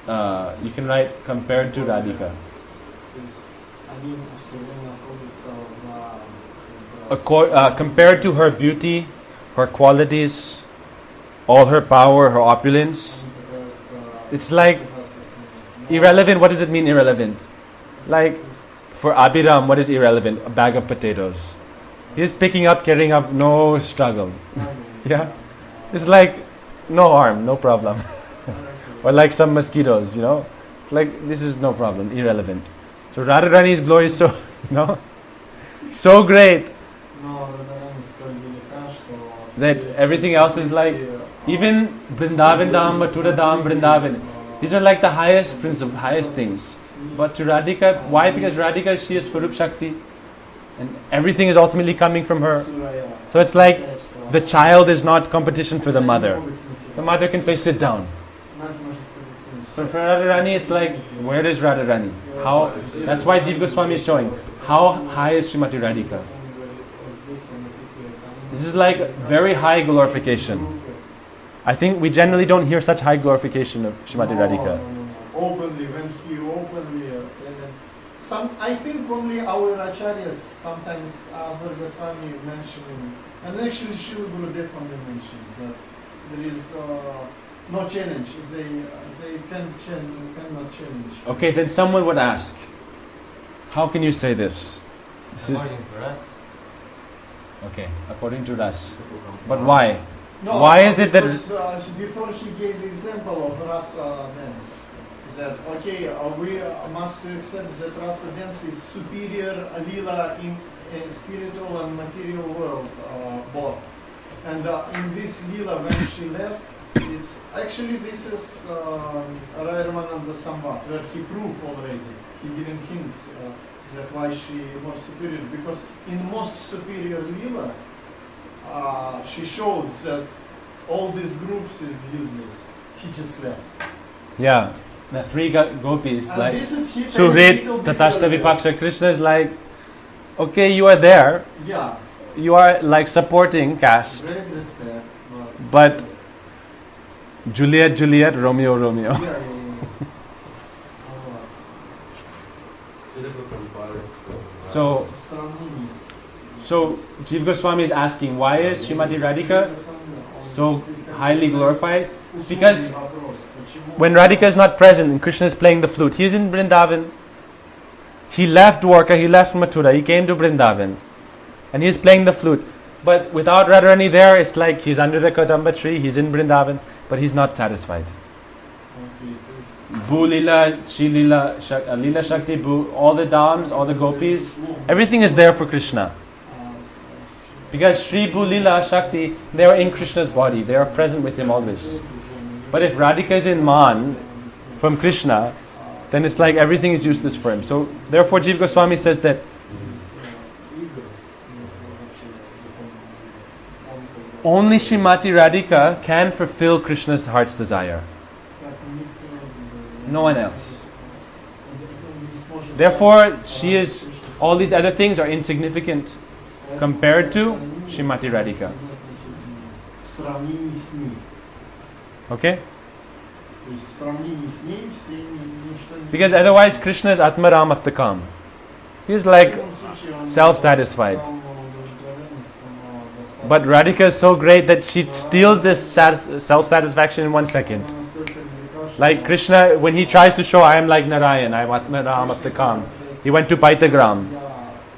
You can write compared to Radhika. Compared to her beauty, her qualities, all her power, her opulence, it's like irrelevant. What does it mean, irrelevant? Like for Abhiram, what is irrelevant? A bag of potatoes. He's picking up, carrying up, no struggle. Yeah, it's like no harm, no problem. Or like some mosquitoes, like this is no problem, irrelevant. So Radharani's glory is so, so great that everything else is like, even Vrindavan Dham, Mathura Dham, Vrindavan, these are like the highest principles, highest things. But to Radhika, why? Because Radhika, she is Swarup Shakti, and everything is ultimately coming from her. So it's like the child is not competition for the mother. The mother can say, sit down. So for Radharani, it's like, where is Radharani? How? That's why Jiva Goswami is showing how high is Srimati Radhika. This is like very high glorification. I think we generally don't hear such high glorification of Srimati Radhika. Openly, when he openly, I think only our acharyas sometimes, Azar Goswami mentioning, and actually Srila Gurudev only mentions that there is no challenge. They cannot change. Okay, then someone would ask, how can you say this? According to us. Okay, according to us. But why? No, why is it that... before he gave the example of rasa dance, that okay, we must accept that rasa dance is superior lila in a spiritual and material world both. And in this lila, when she left, it's actually this is Rai Ramananda Samvat, where he proved already, he giving hints that why she was superior, because in most superior lila, she showed that all these groups is useless. He just left. Yeah, the three gopis, and like Suhrit, Tatashta, Vipaksha, Krishna is like, okay, you are there. Yeah. You are like supporting caste. Great respect. But Juliet, Romeo. Yeah. So Jiva Goswami is asking, why is Srimati Radhika so highly glorified? Because when Radhika is not present and Krishna is playing the flute, he is in Vrindavan. He left Dwarka, he left Mathura, he came to Vrindavan, and he is playing the flute. But without Radharani there, it's like he's under the Kadamba tree, he's in Vrindavan, but he's not satisfied. Bhu Lila, Shri Lila, Lila Shakti, Bhu, all the Dhams, all the gopis, everything is there for Krishna. Because Shri Bhu Lila Shakti, they are in Krishna's body, they are present with him always. But if Radhika is in Man from Krishna, then it's like everything is useless for him. So therefore Jiva Goswami says that only Srimati Radhika can fulfill Krishna's heart's desire. No one else. Therefore, all these other things are insignificant compared to Srimati Radhika. Okay? Because otherwise Krishna is Atmaram Attakam. He is like self-satisfied. But Radhika is so great that she steals this self-satisfaction in 1 second. Like Krishna, when he tries to show I am like Narayan, I am Atmaram Attakam, he went to Paitagram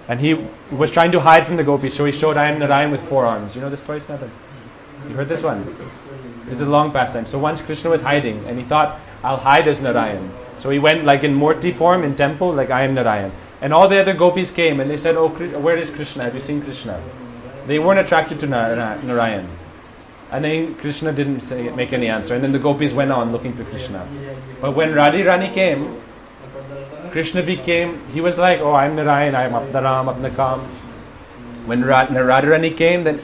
and he was trying to hide from the gopis, so he showed I am Narayan with 4 arms. You know this story, Snathan? You heard this one? It's a long pastime. So once Krishna was hiding and he thought, I'll hide as Narayan. So he went like in Murti form in temple, like I am Narayan. And all the other gopis came and they said, oh, where is Krishna? Have you seen Krishna? They weren't attracted to Narayan. And then Krishna didn't make any answer. And then the gopis went on looking for Krishna. But when Radharani came, Krishna he was like, oh, I'm Narayan, I'm Apnaram, Apnakam. When Radharani came, then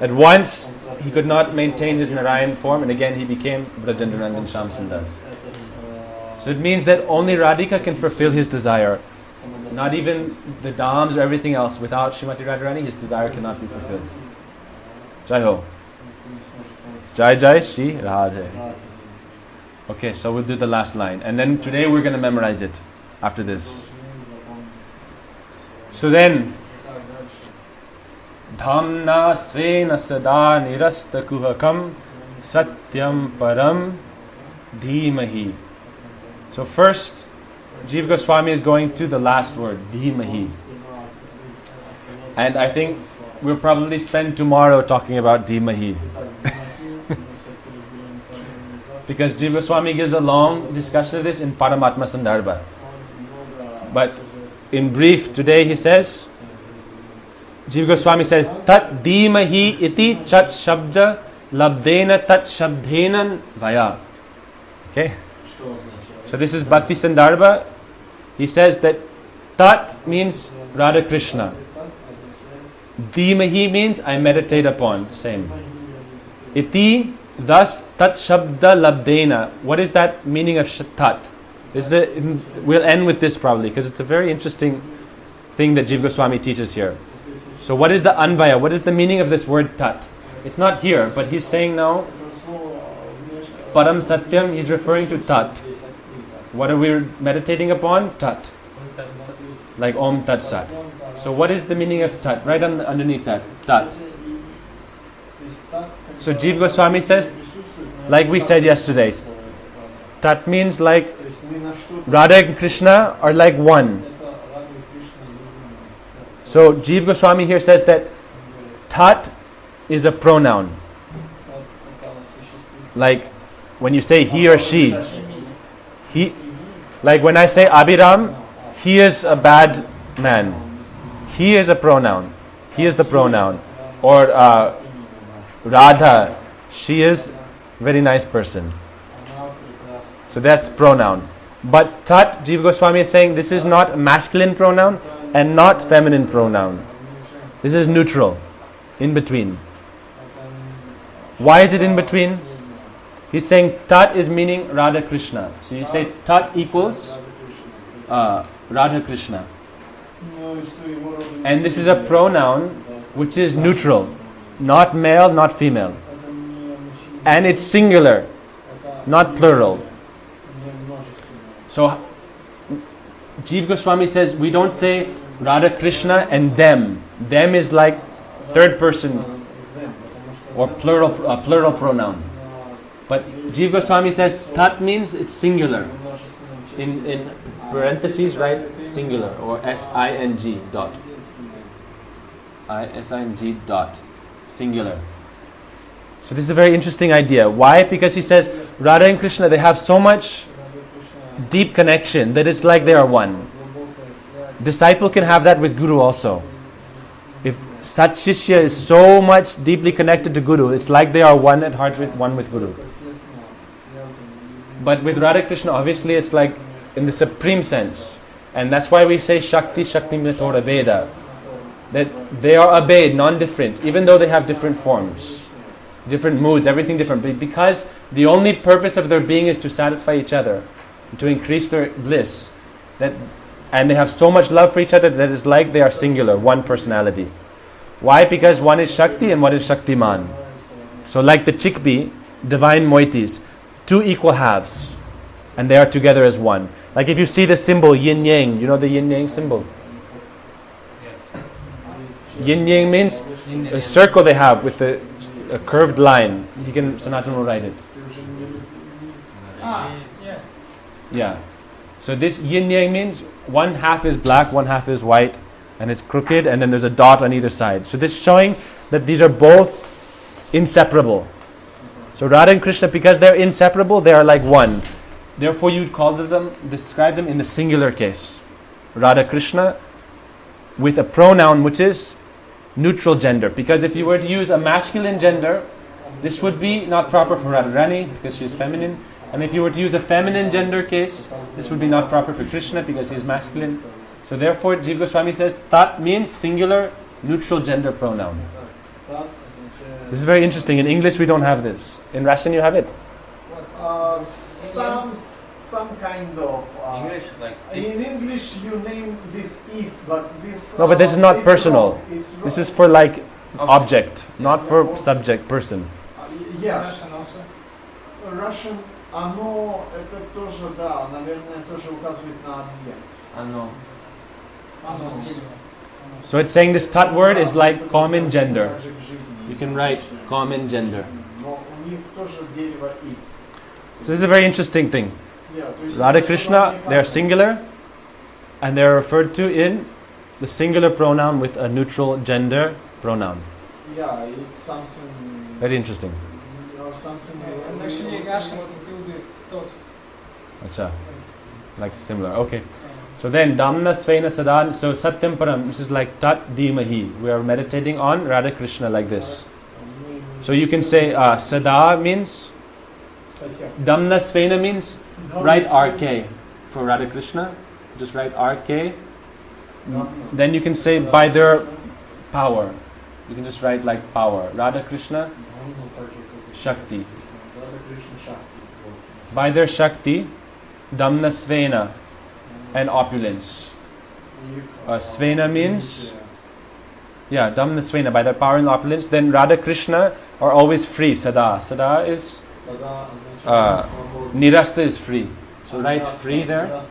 at once he could not maintain his Narayan form, and again he became Brajendranadan Shamsundar. So it means that only Radhika can fulfill his desire. Not even the dams or everything else. Without Srimati Radharani, his desire cannot be fulfilled. Jai Ho. Jai Jai Shri Radhe. Okay, so we'll do the last line. And then today we're going to memorize it after this. So then, Dhamna Svena Sada Nirasta Kuhakam Satyam Param Dhimahi. So first, Jiva Goswami is going to the last word, Dhimahi. And I think we'll probably spend tomorrow talking about Dhimahi. Because Jiva Goswami gives a long discussion of this in Paramatma Sandarbha. But in brief, today he says, Jiva Goswami says, Tat Dhimahi iti chat shabda labdena tat shabdhenan vaya. Okay? So this is Bhakti Sandarbha. He says that Tat means Radha Krishna. Dhimahi means I meditate upon. Same. Iti, thus, Tat Shabda Labdena. What is that meaning of Tat? We'll end with this probably because it's a very interesting thing that Jiva Goswami teaches here. So what is the Anvaya? What is the meaning of this word Tat? It's not here, but he's saying now Param Satyam, he's referring to Tat. What are we meditating upon? Tat. Like Om Tat Sat. So what is the meaning of Tat? Right underneath that. Tat. So Jiva Goswami says, like we said yesterday, Tat means like Radha and Krishna are like one. So Jiva Goswami here says that Tat is a pronoun. Like when you say he or she, like when I say Abhiram, he is a bad man. He is a pronoun. He is the pronoun. Or Radha, she is a very nice person. So that's pronoun. But Tat, Jiva Goswami is saying this is not a masculine pronoun and not feminine pronoun. This is neutral, in between. Why is it in between? He's saying Tat is meaning Radha Krishna. So you say Tat equals Radha Krishna. And this is a pronoun which is neutral, not male, not female. And it's singular, not plural. So Jiva Goswami says we don't say Radha Krishna and them. Them is like third person or plural pronoun. But Jiva Goswami says Tat means it's singular. In parentheses, right? Singular or S-I-N-G dot. S-I-N-G dot. Singular. So this is a very interesting idea. Why? Because he says Radha and Krishna, they have so much deep connection that it's like they are one. Disciple can have that with Guru also. If Sat Shishya is so much deeply connected to Guru, it's like they are one at heart with one with Guru. But with Radha Krishna, obviously it's like in the supreme sense. And that's why we say Shakti Mithora Veda. That they are obeyed, non-different, even though they have different forms. different moods, everything different. But because the only purpose of their being is to satisfy each other, to increase their bliss, and they have so much love for each other that it's like they are singular, one personality. Why? Because one is Shakti and one is Shaktiman. So like the chickpea, divine moieties, two equal halves, and they are together as one. Like if you see the symbol yin yang, you know the yin yang symbol? Yes. Yin yang means a circle they have with a curved line. You can, Sanatan will write it. Yeah. Yeah. So this yin yang means one half is black, one half is white, and it's crooked, and then there's a dot on either side. So this is showing that these are both inseparable. So Radha and Krishna, because they're inseparable, they are like one. Therefore you'd describe them in the singular case. Radha Krishna with a pronoun which is neutral gender. Because if you were to use a masculine gender, this would be not proper for Radharani because she is feminine. And if you were to use a feminine gender case, this would be not proper for Krishna because he is masculine. So therefore Jiva Goswami says Tat means singular neutral gender pronoun. This is very interesting. In English we don't have this. In Russian you have it? Some kind of English, like in English you name this it, but this No, but this is not it's personal. wrong. It's This wrong. is for like object, not for subject, person. Yeah. Russian also. Russian, оно, это тоже, да, наверное, тоже указывает на объект. Оно. So it's saying this tat word is like common gender. You can write common gender. Но у них тоже дерево it. So this is a very interesting thing. Yeah, то есть Radha это Krishna, что-то they are уникальное. singular, and they are referred to in the singular pronoun with a neutral gender pronoun. Yeah, it's something. Very interesting. Or something. And actually, Russian it will be taught. Acha. Like similar. Okay. So then, Damna Svena Sadan. So Satyam Param. This is like Tat Dhimahi. We are meditating on Radha Krishna like this. So you can say Sada means Damna Svena means write RK for Radha Krishna. Just write RK. Then you can say by their power. You can just write like power. Radha Krishna Shakti. By their Shakti, Damna Svena and opulence. Svena means, yeah, Damna Svena, by their power and opulence. Then Radha Krishna are always free, Sada. Sada is, Nirasta is free. So write free there.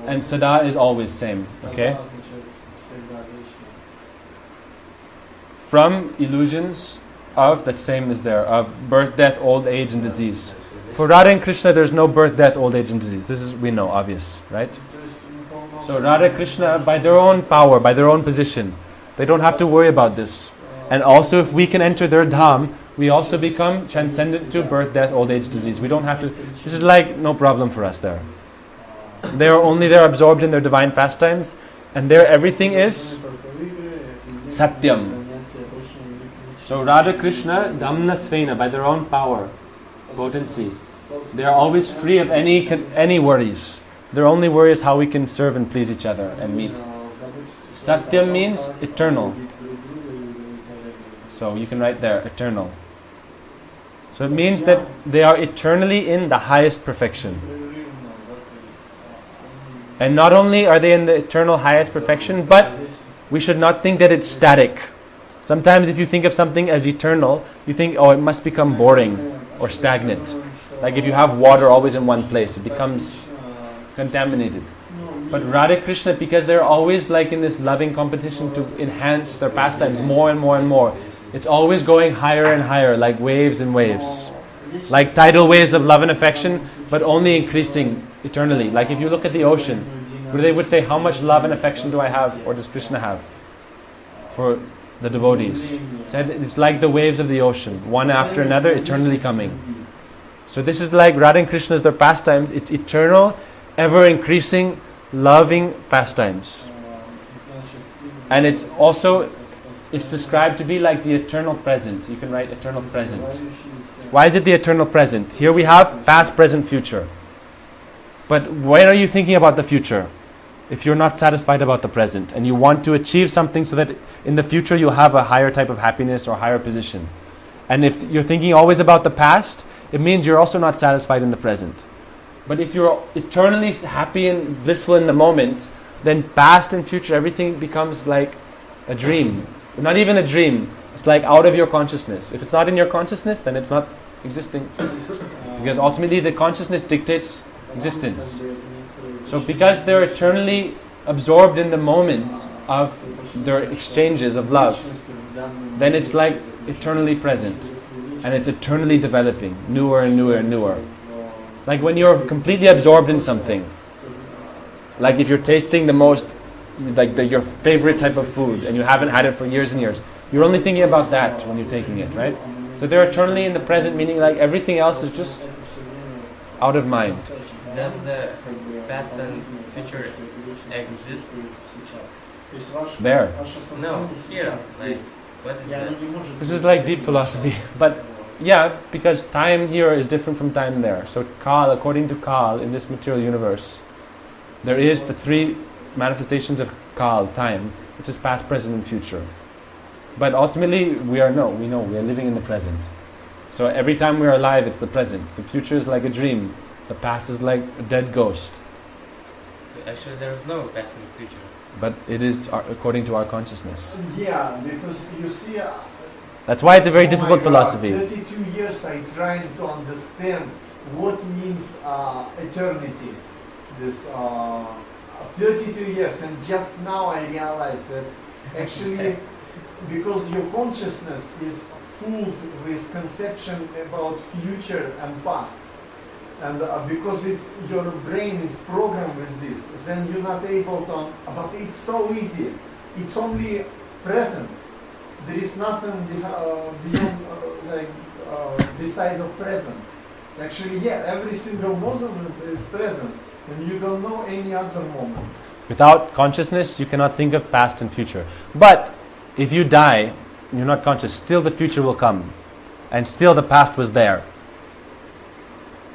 And Sada is always same, okay? From illusions of, that same is there, of birth, death, old age and disease. For Radha and Krishna there's no birth, death, old age and disease. This is, we know, obvious, right? So Radha Krishna, by their own power, by their own position, they don't have to worry about this. And also if we can enter their dham, we also become transcendent to birth, death, old age, disease. We don't have to, this is like no problem for us there. They are only there absorbed in their divine pastimes, and there everything is Satyam. So Radha Krishna, Damna Svena, by their own power, potency, they are always free of any worries. Their only worry is how we can serve and please each other and meet. Satyam means eternal. So you can write there, eternal. So it means that they are eternally in the highest perfection. And not only are they in the eternal highest perfection, but we should not think that it's static. Sometimes if you think of something as eternal, you think, oh, it must become boring or stagnant. Like if you have water always in one place, it becomes contaminated. But Radha Krishna, because they're always like in this loving competition to enhance their pastimes more and more and more, it's always going higher and higher, like waves and waves. Like tidal waves of love and affection, but only increasing eternally. Like if you look at the ocean, where they would say, how much love and affection do I have, or does Krishna have for the devotees? Said it's like the waves of the ocean, one after another, eternally coming. So this is like Radha and Krishna is their pastimes. It's eternal, ever increasing, loving pastimes. And it's also, it's described to be like the eternal present. You can write eternal present. Why is it the eternal present? Here we have past, present, future. But when are you thinking about the future? If you're not satisfied about the present and you want to achieve something so that in the future you'll have a higher type of happiness or higher position. And if you're thinking always about the past, it means you're also not satisfied in the present. But if you're eternally happy and blissful in the moment, then past and future, everything becomes like a dream. Not even a dream. It's like out of your consciousness. If it's not in your consciousness, then it's not existing. Because ultimately the consciousness dictates existence. So because they're eternally absorbed in the moment of their exchanges of love, then it's like eternally present. And it's eternally developing, newer and newer and newer. Like when you're completely absorbed in something, like if you're tasting the most, your favorite type of food and you haven't had it for years and years, you're only thinking about that when you're taking it, right? So they're eternally in the present, meaning like everything else is just out of mind. Does the past and future exist? There. No, here. Like, what is that? This is like deep philosophy. But yeah, because time here is different from time there. So Kal, according to Kal, in this material universe, there is the three manifestations of Kal, time, which is past, present, and future. But ultimately, we know we are living in the present. So every time we are alive, it's the present. The future is like a dream. The past is like a dead ghost. So actually, there is no past and future. But it is according to our consciousness. Yeah, because you see... That's why it's a very oh difficult my God, philosophy. 32 years I trying to understand what means eternity. This 32 years, and just now I realize that actually because your consciousness is full with conception about future and past, and because it's your brain is programmed with this, then you're not able to. But it's so easy. It's only present. There is nothing beyond, beside of present. Actually, yeah, every single moment is present, and you don't know any other moments. Without consciousness, you cannot think of past and future. But if you die, you're not conscious, still the future will come. And still the past was there.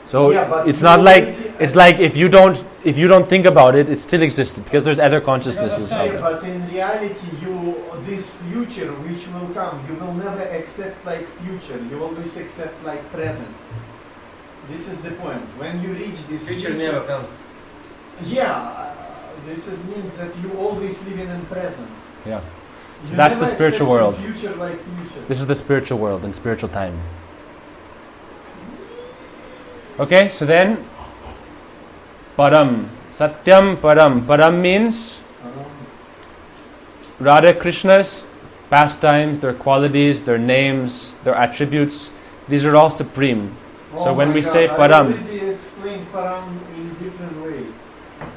So yeah, it's not like, it's like if you don't think about it, it still exists because there's other consciousnesses out Yeah, there. but in reality, this future which will come, you will never accept like future. You always accept like present. This is the point. When you reach this Future never comes. Yeah, means that you always living in present. Yeah. So You that's the never spiritual accept world. Future like future. This is the spiritual world and spiritual time. Okay, so then Param. Satyam Param. Param means Radha Krishna's pastimes, their qualities, their names, their attributes. These are all supreme. So when we say I Param, already explained Param in different way.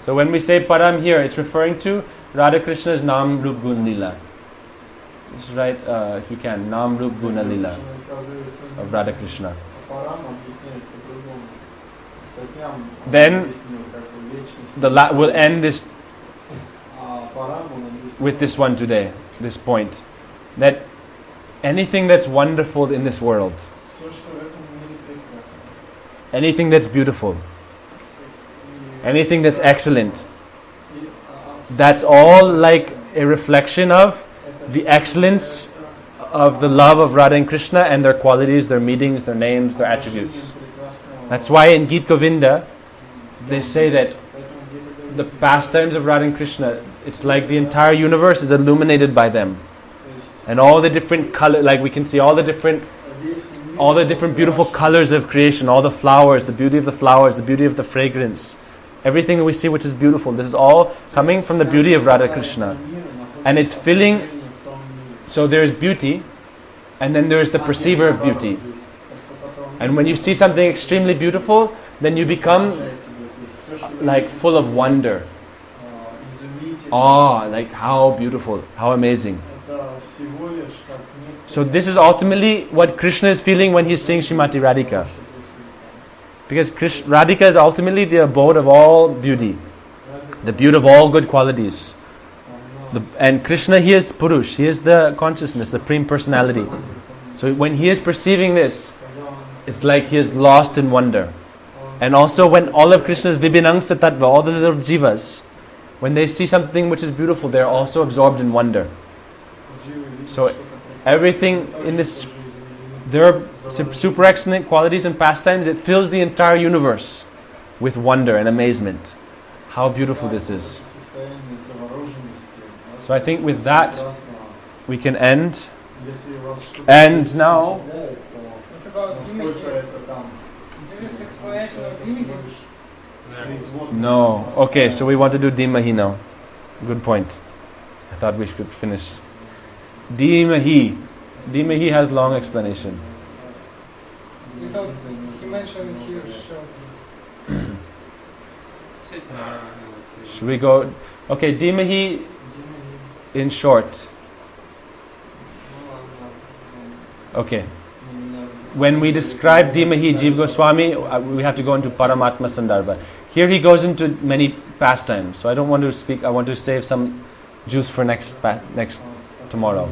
so when we say Param here, it's referring to Radha Krishna's Nam Rup Gun Lila. Just write, if you can, Nam Rup Guna Lila of Radha Krishna. Then we'll end this with this one today, this point, that anything that's wonderful in this world, anything that's beautiful, anything that's excellent, that's all like a reflection of the excellence of the love of Radha and Krishna and their qualities, their meetings, their names, their attributes. That's why in Geet Govinda they say that the pastimes of Radha and Krishna, it's like the entire universe is illuminated by them. And all the different color, like we can see all the different beautiful colors of creation, all the flowers, the beauty of the flowers, the beauty of the fragrance, everything we see which is beautiful. This is all coming from the beauty of Radha Krishna. And it's filling, so there's beauty, and then there's the perceiver of beauty. And when you see something extremely beautiful, then you become like full of wonder. Awe, like how beautiful, how amazing. So this is ultimately what Krishna is feeling when he's singing Srimati Radhika. Because Radhika is ultimately the abode of all beauty, the beauty of all good qualities. And Krishna, he is Purush, he is the consciousness, the Supreme Personality. So when he is perceiving this, it's like he is lost in wonder. And also when all of Krishna's Vibhinangsa Tattva, all the little jivas, when they see something which is beautiful, they are also absorbed in wonder. So everything in this their super excellent qualities and pastimes, it fills the entire universe with wonder and amazement. How beautiful this is. So I think with that we can end. And now What about Dimity? This is explanation of Dimity. no. Okay, so we want to do Dimahi now. Good point. I thought we should finish. Dimahi. Dimahi has long explanation. We thought he mentioned here short. Should we go? Okay, Dimahi in short. Okay. When we describe Dimahi, Jiva Goswami, we have to go into Paramatma Sandarbha. Here he goes into many pastimes. So I don't want to speak. I want to save some juice for next tomorrow.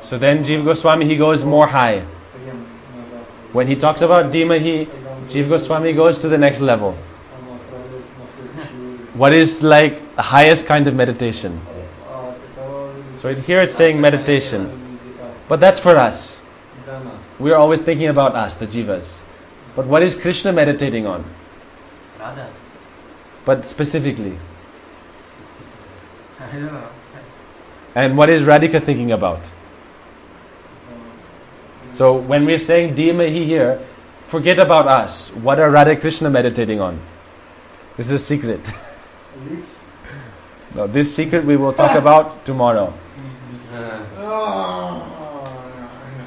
So then Jiva Goswami, he goes more high. When he talks about Dimahi, Jiva Goswami goes to the next level. What is like the highest kind of meditation? So here it's saying meditation. But that's for us. We are always thinking about us, the jivas. But what is Krishna meditating on? Radha. But specifically. I don't know. And what is Radhika thinking about? So when we're saying Dimahi here, forget about us. What are Radha Krishna meditating on? This is a secret. No, this secret we will talk about tomorrow.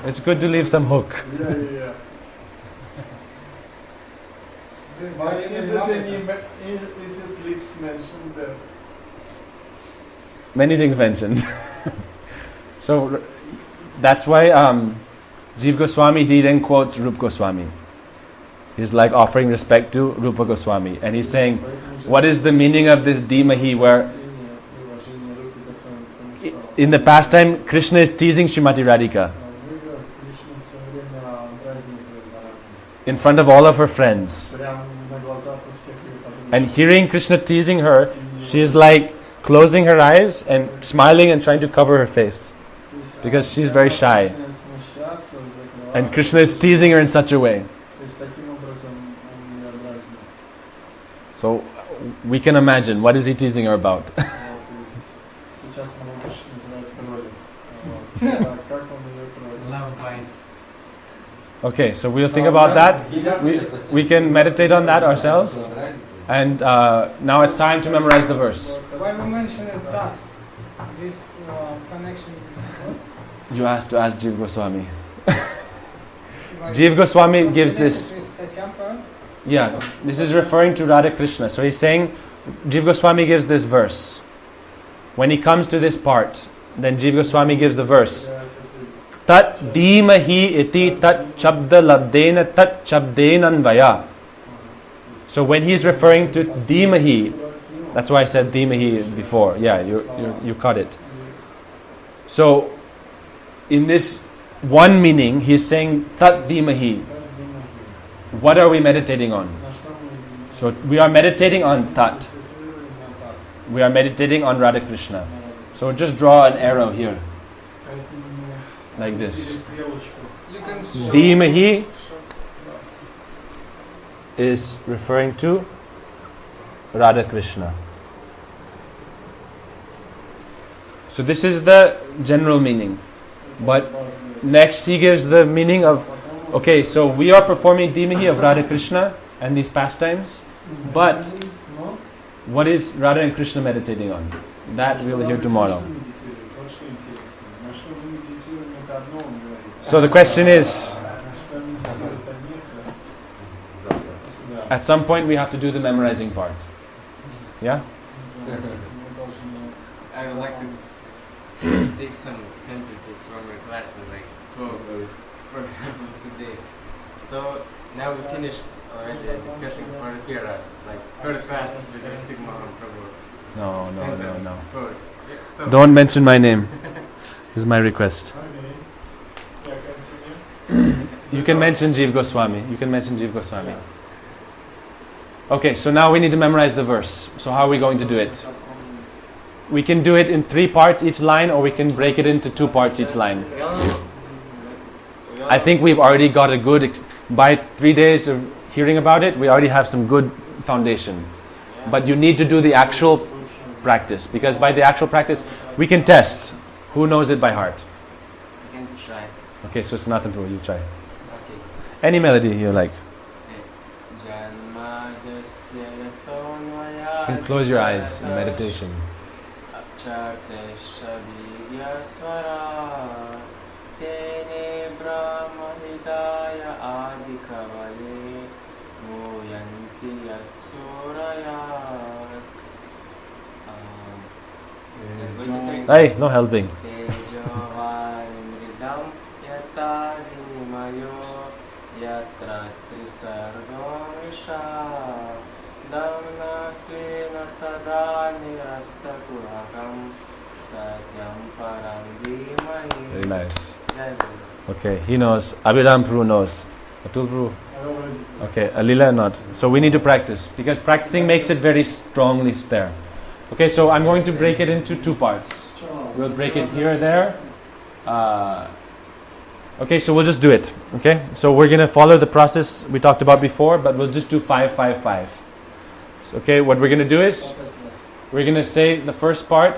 It's good to leave some hook. Yeah. This But guy is it lips mentioned there? Many things mentioned. So that's why Jiva Goswami, he then quotes Rupa Goswami. He's like offering respect to Rupa Goswami. And he's saying, what is the meaning of this Dimahi where in the pastime Krishna is teasing Srimati Radhika in front of all of her friends. And hearing Krishna teasing her, she is like closing her eyes and smiling and trying to cover her face because she's very shy. And Krishna is teasing her in such a way. So we can imagine, what is he teasing her about? Love bites. Okay, so we'll think about that. We can meditate on that ourselves. And now it's time to memorize the verse. Why we mentioned that? This connection with what? You have to ask Jiva Goswami. Like, Jiva Goswami what's gives connected this. with Satyampa? Yeah, this is referring to Radha Krishna. So he's saying, Jiva Goswami gives this verse. When he comes to this part, then Jiva Goswami gives the verse. Tat Dimahi iti tat shabda labdena tat shabdenanvaya. So when he's referring to Dimahi, that's why I said Dimahi before. Yeah, you caught it. So in this one meaning, he's saying Tat Dimahi. What are we meditating on? So we are meditating on Tat. We are meditating on Radha Krishna. So just draw an arrow here. Like this. You can show Dimahi is referring to Radha Krishna. So this is the general meaning. But next he gives the meaning of, okay, so we are performing Dimahi of Radha Krishna and these pastimes, but what is Radha and Krishna meditating on? That we will hear tomorrow. So the question is, at some point we have to do the memorizing part. Yeah? I would like to take some sentences from your class and like quote, for example, today. So now we finished already discussing Parakiras, like very fast with your Sigma on Prabhu. No. Quote. So Don't mention my name. This is my request. You can mention Jiva Goswami. Okay, so now we need to memorize the verse. So how are we going to do it? We can do it in 3 parts each line, or we can break it into 2 parts each line. we I think we've already got a good, by 3 days of hearing about it, we already have some good foundation. But you need to do the actual practice, because by the actual practice, we can test who knows it by heart. You can try. Okay, so it's nothing for you, try. Okay. Any melody you like. You can close your eyes in meditation. Hey, no helping. Very nice. Okay, he knows. Abhiram Prabhu knows. Atul Prabhu. Okay, Alila not. So we need to practice, because practicing makes it very strongly there. Okay, so I'm going to break it into 2 parts. We'll break it here or there. Okay, so we'll just do it. Okay, so we're going to follow the process we talked about before, but we'll just do 5, 5, 5. Okay, what we're going to do is, we're going to say the first part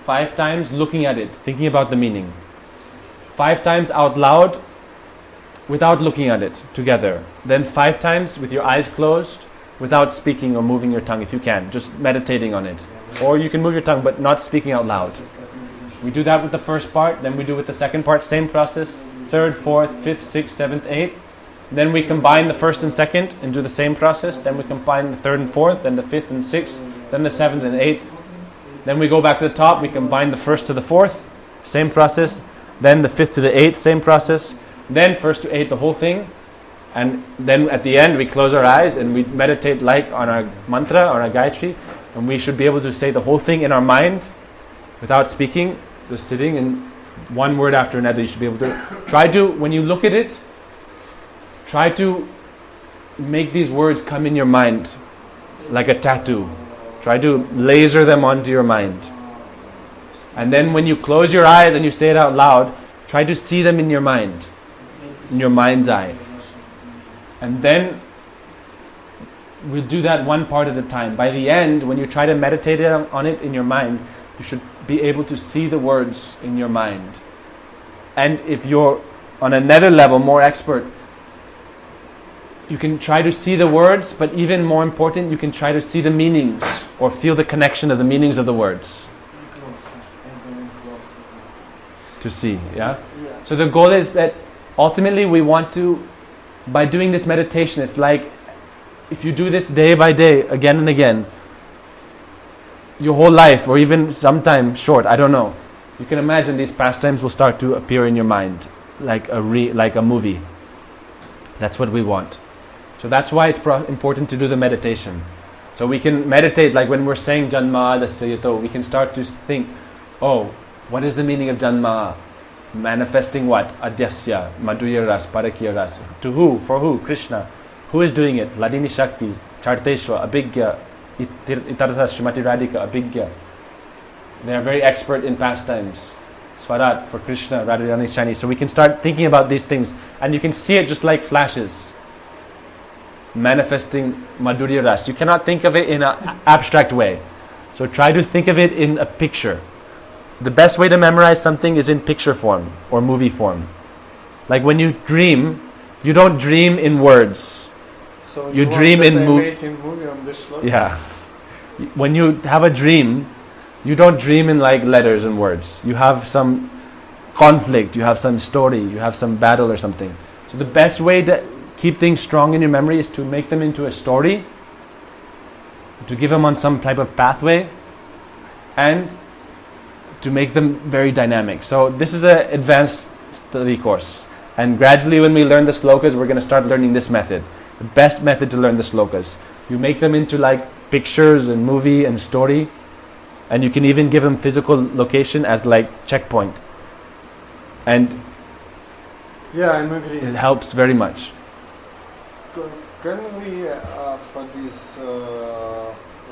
5 times, looking at it, thinking about the meaning. 5 times out loud, without looking at it, together. Then 5 times with your eyes closed, without speaking or moving your tongue if you can, just meditating on it. Or you can move your tongue but not speaking out loud. We do that with the first part, then we do with the second part, same process, 3rd, 4th, 5th, 6th, 7th, 8th. Then we combine the first and second and do the same process. Then we combine the 3rd and 4th, then the 5th and 6th, then the 7th and 8th. Then we go back to the top, we combine the 1st to the 4th, same process. Then the 5th to the 8th, same process. Then 1st to 8th, the whole thing. And then at the end, we close our eyes and we meditate like on our mantra, on our Gayatri. And we should be able to say the whole thing in our mind without speaking, just sitting, and one word after another. You should be able to try to, when you look at it, try to make these words come in your mind like a tattoo. Try to laser them onto your mind. And then when you close your eyes and you say it out loud, try to see them in your mind, in your mind's eye. And then we'll do that one part at a time. By the end, when you try to meditate on it in your mind, you should be able to see the words in your mind. And if you're on another level, more expert, you can try to see the words, but even more important, you can try to see the meanings or feel the connection of the meanings of the words. To see, yeah? So the goal is that ultimately we want to, by doing this meditation, it's like if you do this day by day, again and again, your whole life, or even sometime short, I don't know, you can imagine these pastimes will start to appear in your mind like a movie. That's what we want. So that's why it's important to do the meditation. So we can meditate, like when we're saying Janma Adasya Yato, we can start to think, oh, what is the meaning of Janma? Manifesting what? Adyasya, Madhurya Ras, Parakya Ras. To who? For who? Krishna. Who is doing it? Ladini Shakti, Charteshwa, Abhigya, Itarasa Srimati Radhika, Abhigya. They are very expert in pastimes. Swarat for Krishna, Radharani Shani. So we can start thinking about these things, and you can see it just like flashes. Manifesting Madhurya Ras. You cannot think of it in an abstract way. So try to think of it in a picture. The best way to memorize something is in picture form or movie form. Like when you dream, you don't dream in words. So you dream in movie on this slide? Yeah. When you have a dream, you don't dream in like letters and words. You have some conflict, you have some story, you have some battle or something. So the best way to keep things strong in your memory is to make them into a story, to give them on some type of pathway, and to make them very dynamic. So this is an advanced study course. And gradually when we learn the slokas, we're going to start learning this method. The best method to learn the slokas. You make them into like pictures and movie and story. And you can even give them physical location as like checkpoint. And yeah, I'm agree. It helps very much. Can we, for this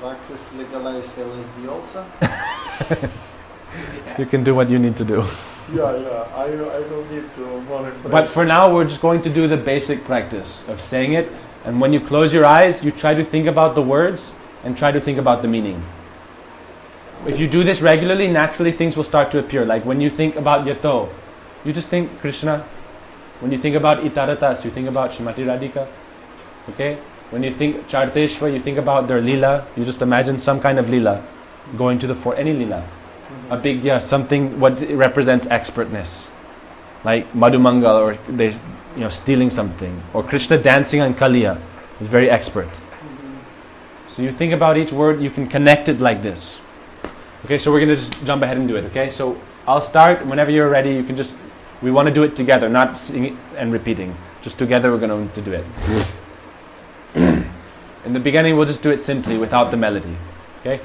practice, legalize LSD also? You can do what you need to do. I will need more impression. But for now, we're just going to do the basic practice of saying it. And when you close your eyes, you try to think about the words and try to think about the meaning. If you do this regularly, naturally things will start to appear. Like when you think about Yato, you just think Krishna. When you think about Itaratas, you think about Srimati Radhika. Okay? When you think Charteshva, you think about their lila. You just imagine some kind of lila going to the fore, any lila. A big, something what represents expertness. Like Madhumangal, or they, stealing something. Or Krishna dancing on Kaliya is very expert. So you think about each word, you can connect it like this. Okay, so we're going to just jump ahead and do it, okay? So I'll start. Whenever you're ready, you can just... We want to do it together, not singing and repeating. Just together we're going to do it. In the beginning, we'll just do it simply, without the melody. Okay?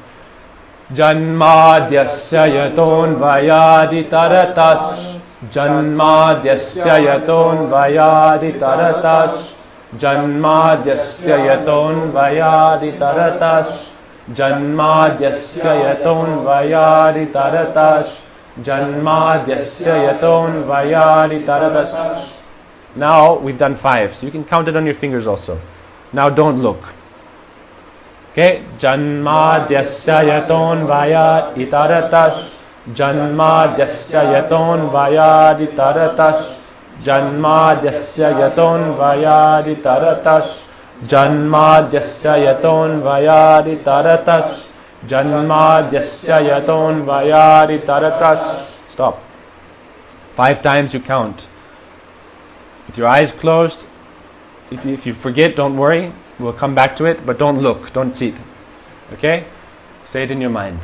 Janmadyasya yaton vayadi taratas. Janmadyasya yaton vayadi taratas. Janmadyasya yaton vayadi taratas. Janmadyasya yaton vayadi taratas. Janmadyasya yaton vayadi taratas. Now we've done 5, so you can count it on your fingers also. Now don't look. Okay? Janmadyasya yaton vayadi taratas. Janmadyasya yaton vayadi taratas. Janmadyasya yaton vayadi taratas. Janmadyasya yaton vayadi taratas. Janmadyasya yaton vayadi taratas. Stop. 5 times you count. With your eyes closed. If you forget, don't worry. We'll come back to it, but don't look. Don't cheat. Okay? Say it in your mind.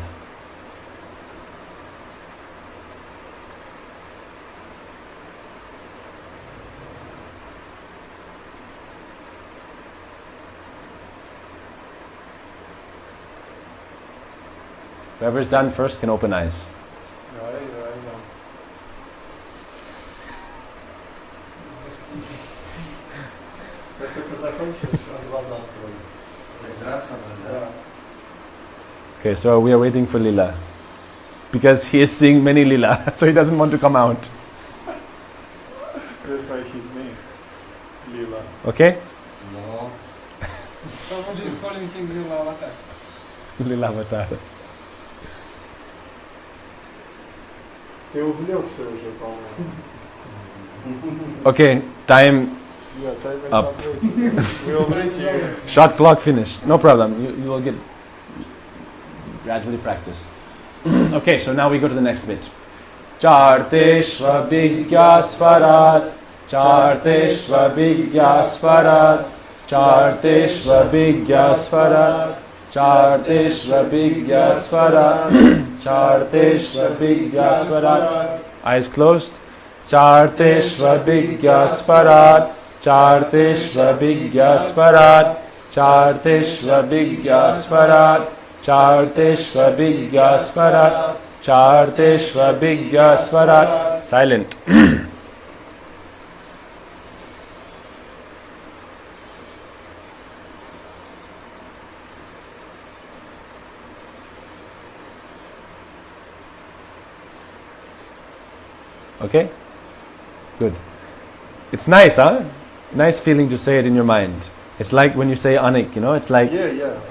Whoever's done first can open eyes. Okay, so we are waiting for Lila. Because he is seeing many Lila, so he doesn't want to come out. That's why his name, Lila. Okay? No. Someone is calling him Lila Avatar. Lila Avatar. Ты увлекся уже, по-моему. Okay, time Time is up. not waiting. We will meet you. Shot clock finished. No problem. You will get gradually practice. Okay, so now we go to the next bit. Charteshva Bhigyasvarat. Charteshva Bhigyasvarat. Charteshva Bhigyasvarat. Charteshva Bhigyasvarat. Charteshva Bhigyasvarat. Eyes closed. Charteshva Bhigyasvarat. Charteshva Bhigyasvarat. Charteshva Bhigyasvarat. Charteshva Bhigyasvarat. Charteshva Bhigyasvarat. Silent. Okay? Good. It's nice, huh? Nice feeling to say it in your mind. It's like when you say Anik, it's like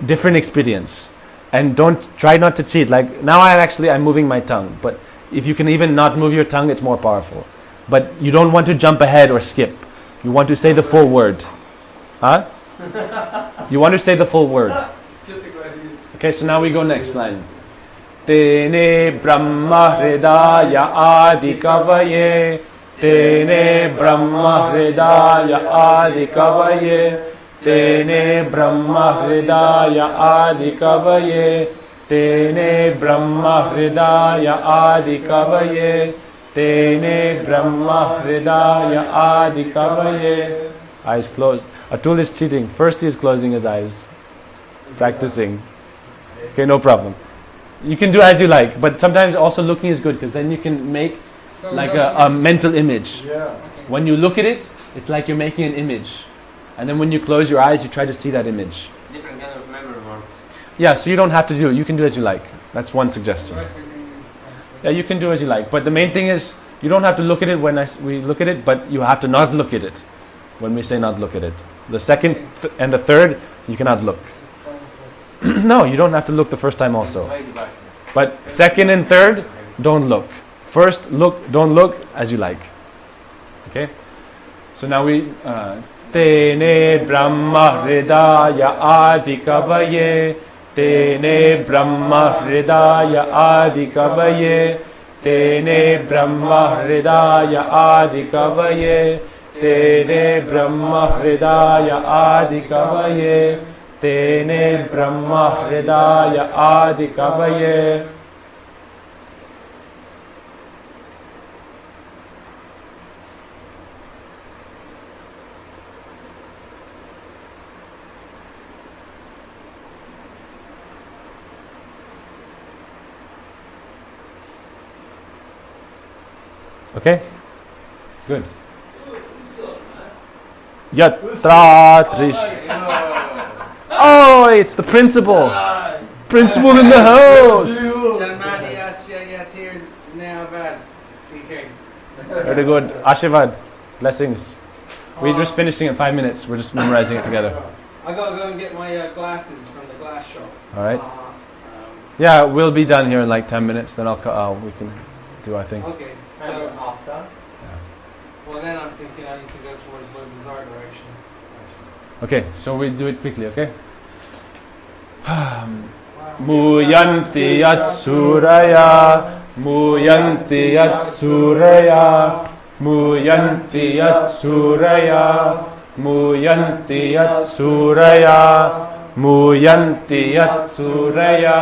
different experience. And don't try not to cheat. Like now I'm moving my tongue. But if you can even not move your tongue, it's more powerful. But you don't want to jump ahead or skip. You want to say the full word. Huh? You want to say the full word. Okay, so now we go next line. Tene Brahma Hridaya Adi Kavaye. Tene Brahma Hridaya Adi Kavaye. Tene Brahma Hridaya Adi Kavaye. Tene Brahma Hridaya Adi Kavaye. Tene Brahma Hridaya Adi Kavaye. Eyes closed. Atul is cheating. First he is closing his eyes. Practicing. Okay, no problem. You can do as you like, but sometimes also looking is good because then you can make like a mental image. Yeah. Okay. When you look at it, it's like you're making an image. And then when you close your eyes, you try to see that image. Different kind of memory works. Yeah, so you don't have to do it. You can do as you like. That's one suggestion. Yeah, you can do as you like. But the main thing is, You don't have to look at it when we look at it, but you have to not look at it when we say not look at it. The second and the third, you cannot look. No, you don't have to look the first time also. But second and third, don't look. First, look, don't look, as you like. Okay? So now we... Tene Brahma Hridaya Adi Kavaye. Tene Brahma Hridaya Adi Kavaye. Tene Brahma Hridaya Adi Kavaye. Tene Brahma Hridaya Adi Kavaye. Tene Brahma Hridaya Adi Kavaye. Okay? Good. Yatra Trish. Oh, it's the principal. Principal in the house. Very good. Ashirvad. Blessings. We're just finishing in 5 minutes. We're just memorizing it together. I gotta go and get my glasses from the glass shop. Alright. Yeah, we'll be done here in like 10 minutes. Then we can do our thing. Okay. So after? Yeah. Well, then I'm thinking I need to go towards the bizarre direction. Okay, so we do it quickly, okay? Muyanti Yatsuraya, Muyanti Yatsuraya, Muyanti Yatsuraya, Muyanti Yatsuraya, Muyanti Yatsuraya,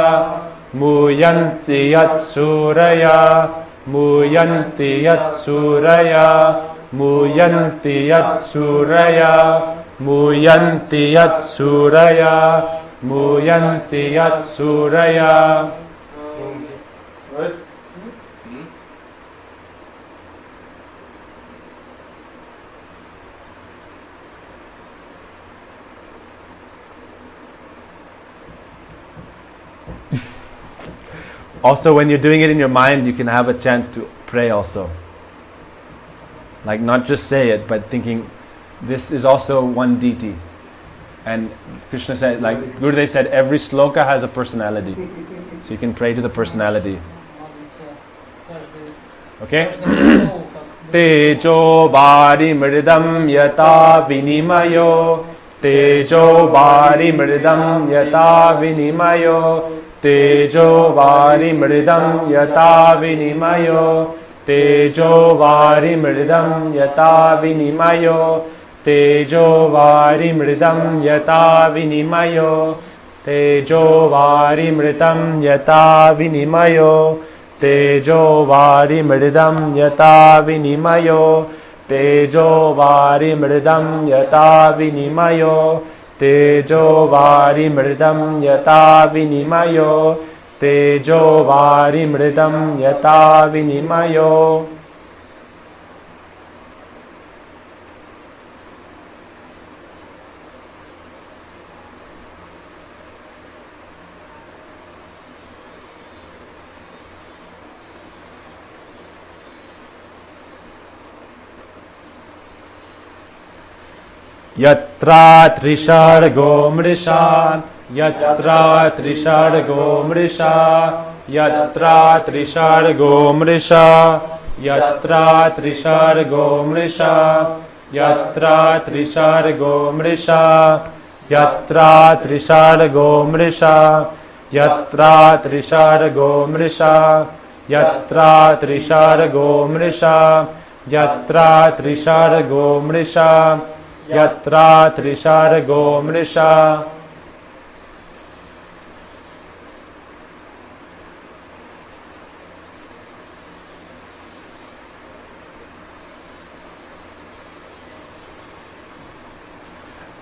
Muyanti Yatsuraya, Muyanti Yatsuraya, Muyanti Yatsuraya, Muyanti Yatsuraya, Muyanti Yatsuraya. Right? Also, when you're doing it in your mind, you can have a chance to pray also. Like not just say it, but thinking, this is also one deity. And Krishna said, like Gurudev said, every sloka has a personality. So you can pray to the personality. Okay? Tejo bari mridam yata vinimayo. Tejo bari mridam yata vinimayo. Tejo vari mridam yata vinimayo. Tejo vari mridam yata vinimayo. Tejo vari mridam yata vinimayo. Tejo vari mridam yata vinimayo. Tejo vari mridam yata vinimayo. Tejo vari mridam yata vinimayo. Tejo vari mridam yata vinimayo. Tejo vari mridam yata vinimayo. Yatra trishargo mrisha, yatra trishargo mrisha, yatra trishargo mrisha, yatra trishargo mrisha, yatra trishargo mrisha, yatra trishargo mrisha, yatra trishargo mrisha, yatra trishargo mrisha, yatra trishargo mrisha, Yatra trishargo mrisha.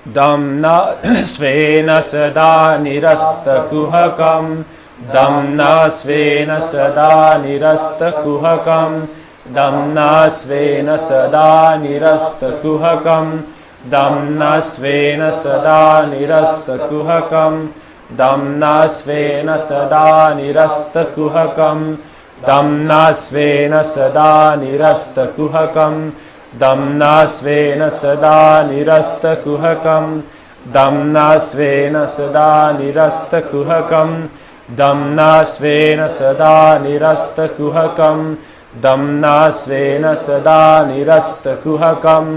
Damna svena sada nirasta kuhakam. Damna svena sada nirasta kuhakam. Damna svena sada nirasta kuhakam. Damna svena sada nirasta kuhakam. Damna svena sada nirasta kuhakam. दम्नास्वेन सदा निरस्तकुहकं दम्नास्वेन सदा निरस्तकुहकं दम्नास्वेन सदा निरस्तकुहकं दम्नास्वेन सदा निरस्तकुहकं दम्नास्वेन सदा निरस्तकुहकं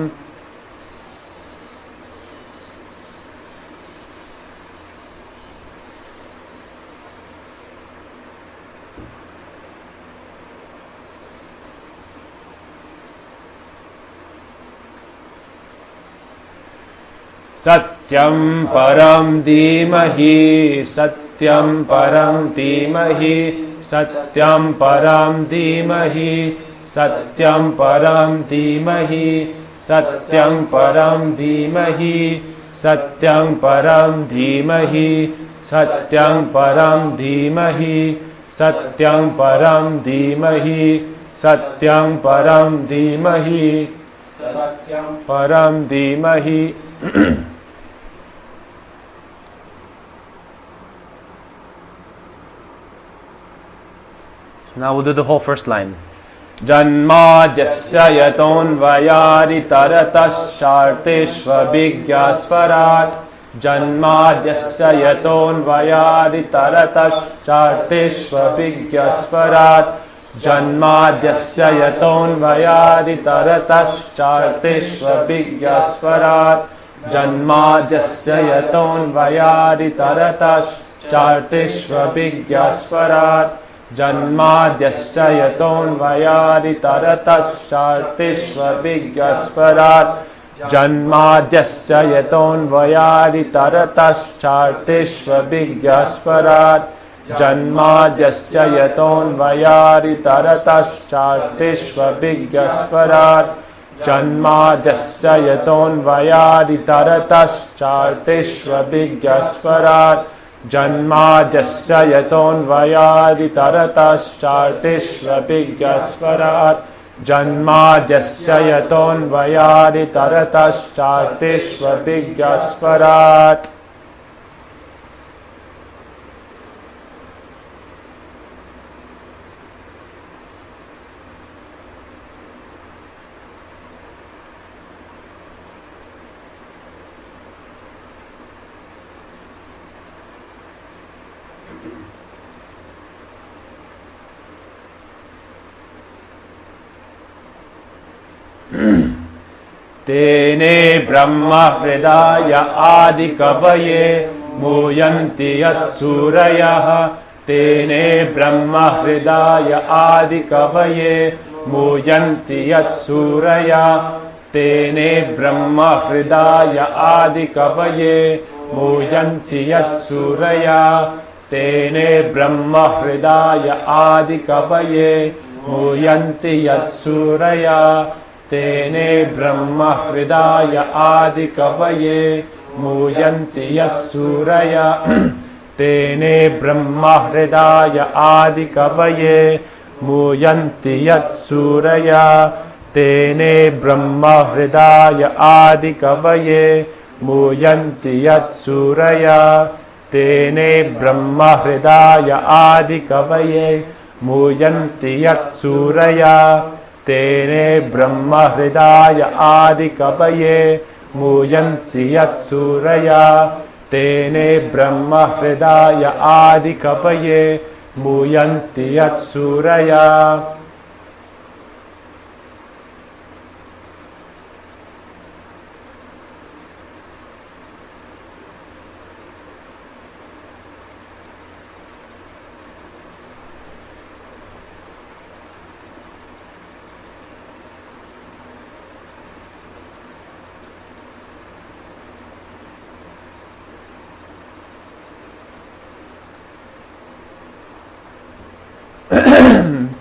सत्यं परं धीमहि सत्यं परं धीमहि सत्यं परं धीमहि सत्यं परं धीमहि सत्यं परं धीमहि सत्यं परं धीमहि सत्यं परं धीमहि सत्यं परं धीमहि सत्यं परं धीमहि सत्यं परं धीमहि Now we'll do the whole first line. Janmadhyasya yatonvayaditarataschaarteshvabhigyasvarat Janmadhyasya yatonvayaditarataschaarteshvabhigyasvarat Janmadhyasya yatonvayaditarataschaarteshvabhigyasvarat Janmadhyasya yatonvayaditarataschaarteshvabhigyasvarat Janmadhyasya yatonvayaditarataschaarteshvabhigyasvarat Janmadhyasya yatonvayaditarataschaarteshvabhigyasvarat Janmadhyasya yatonvayaditarataschaarteshvabhigyasvarat Janmadhyasya yatonvayaditarataschaarteshvabhigyasvarat Janmadhyasya yatonvayaditarataschaarteshvabhigyasvarat Janmadhyasya yatonvayaditarataschaarteshvabhigyasvarat Tene Brahma Hridaya Adi Kavaye Muyanti Yatsurayah Tene Brahma Hridaya Adi Kavaye Muyanti Yatsurayah Tene Brahma Hridaya Adi Kavaye Muyanti Yatsurayah Tene Brahma Hridaya Adi Kavaye Muyanti Yatsurayah Tene Brahma Hridaya Adi Kavaye Muyanti Yatsuraya Tene Brahma Hridaya Adi Kavaye Muyanti Yatsuraya Tene Brahma Hridaya Adi Kavaye Muyanti Yatsuraya Tene Brahma Hridaya Adi Kavaye Muyanti Yatsuraya Tene Brahma Hridaya Adi Kavaye Muyanti Yatsuraya Tene Brahma Hridaya Adi Kavaye Muyanti Yatsuraya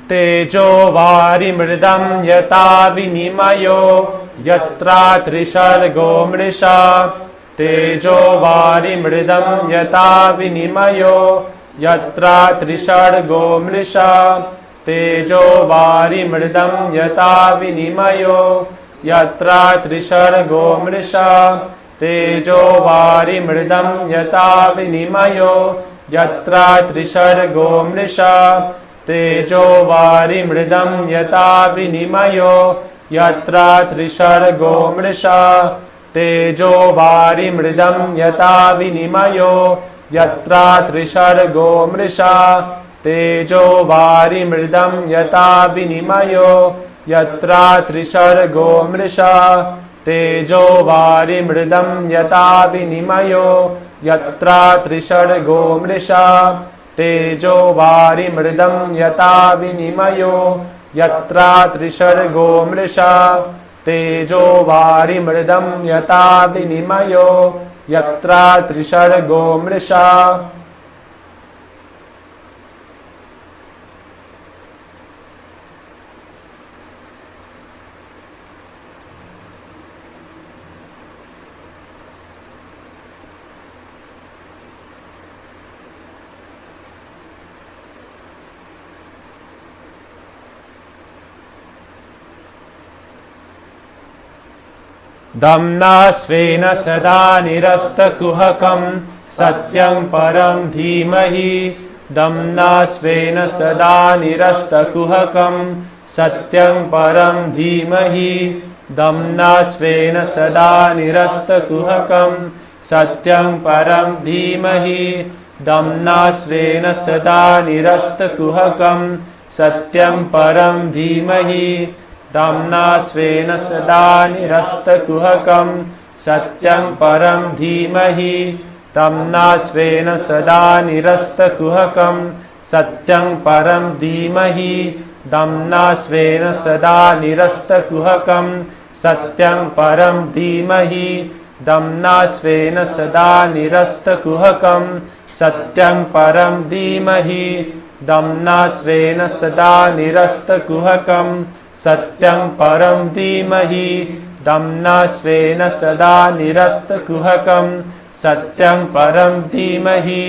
Tejo vari mridam yata vinimayo yatra trishargo mrisha Tejo vari mridam yata vinimayo yatra trishargo mrisha Tejo vari mridam yata vinimayo yatra trishargo mrisha Tejo vari mridam yata vinimayo yatra trishargo mrisha तेजो वारिमृदं यथा विनिमयो यत्र त्रिसर्गो मृषा तेजो वारिमृदं यथा विनिमयो यत्र त्रिसर्गो मृषा तेजो वारिमृदं यथा विनिमयो यत्र त्रिसर्गो मृषा तेजो वारिमृदं यथा विनिमयो यत्र त्रिसर्गो मृषा तेजो वारिमृदं यथा विनिमयो यत्र त्रिसर्गो मृषा तेजो वारिमृदं यथा विनिमयो यत्र त्रिसर्गो मृषा दम्ना स्वेन सदा निरस्तकुहकं सत्यं परं धीमहि दम्ना स्वेन सदा निरस्तकुहकं सत्यं परं धीमहि दम्ना स्वेन सदा निरस्तकुहकं सत्यं परं धीमहि दम्ना स्वेन सदा निरस्तकुहकं सत्यं परं धीमहि दम्ना स्वेन सदा निरस्तकुहकं सत्यं परं धीमहि दम्ना स्वेन सदा निरस्तकुहकं सत्यं परं धीमहि दम्ना स्वेन सदा निरस्तकुहकं सत्यं परं धीमहि दम्ना स्वेन सदा निरस्तकुहकं सत्यं परं धीमहि दम्ना स्वेन सदा निरस्तकुहकं सत्यं परं धीमहि दम्ना स्वेन सदा निरस्तकुहकं सत्यं परं धीमहि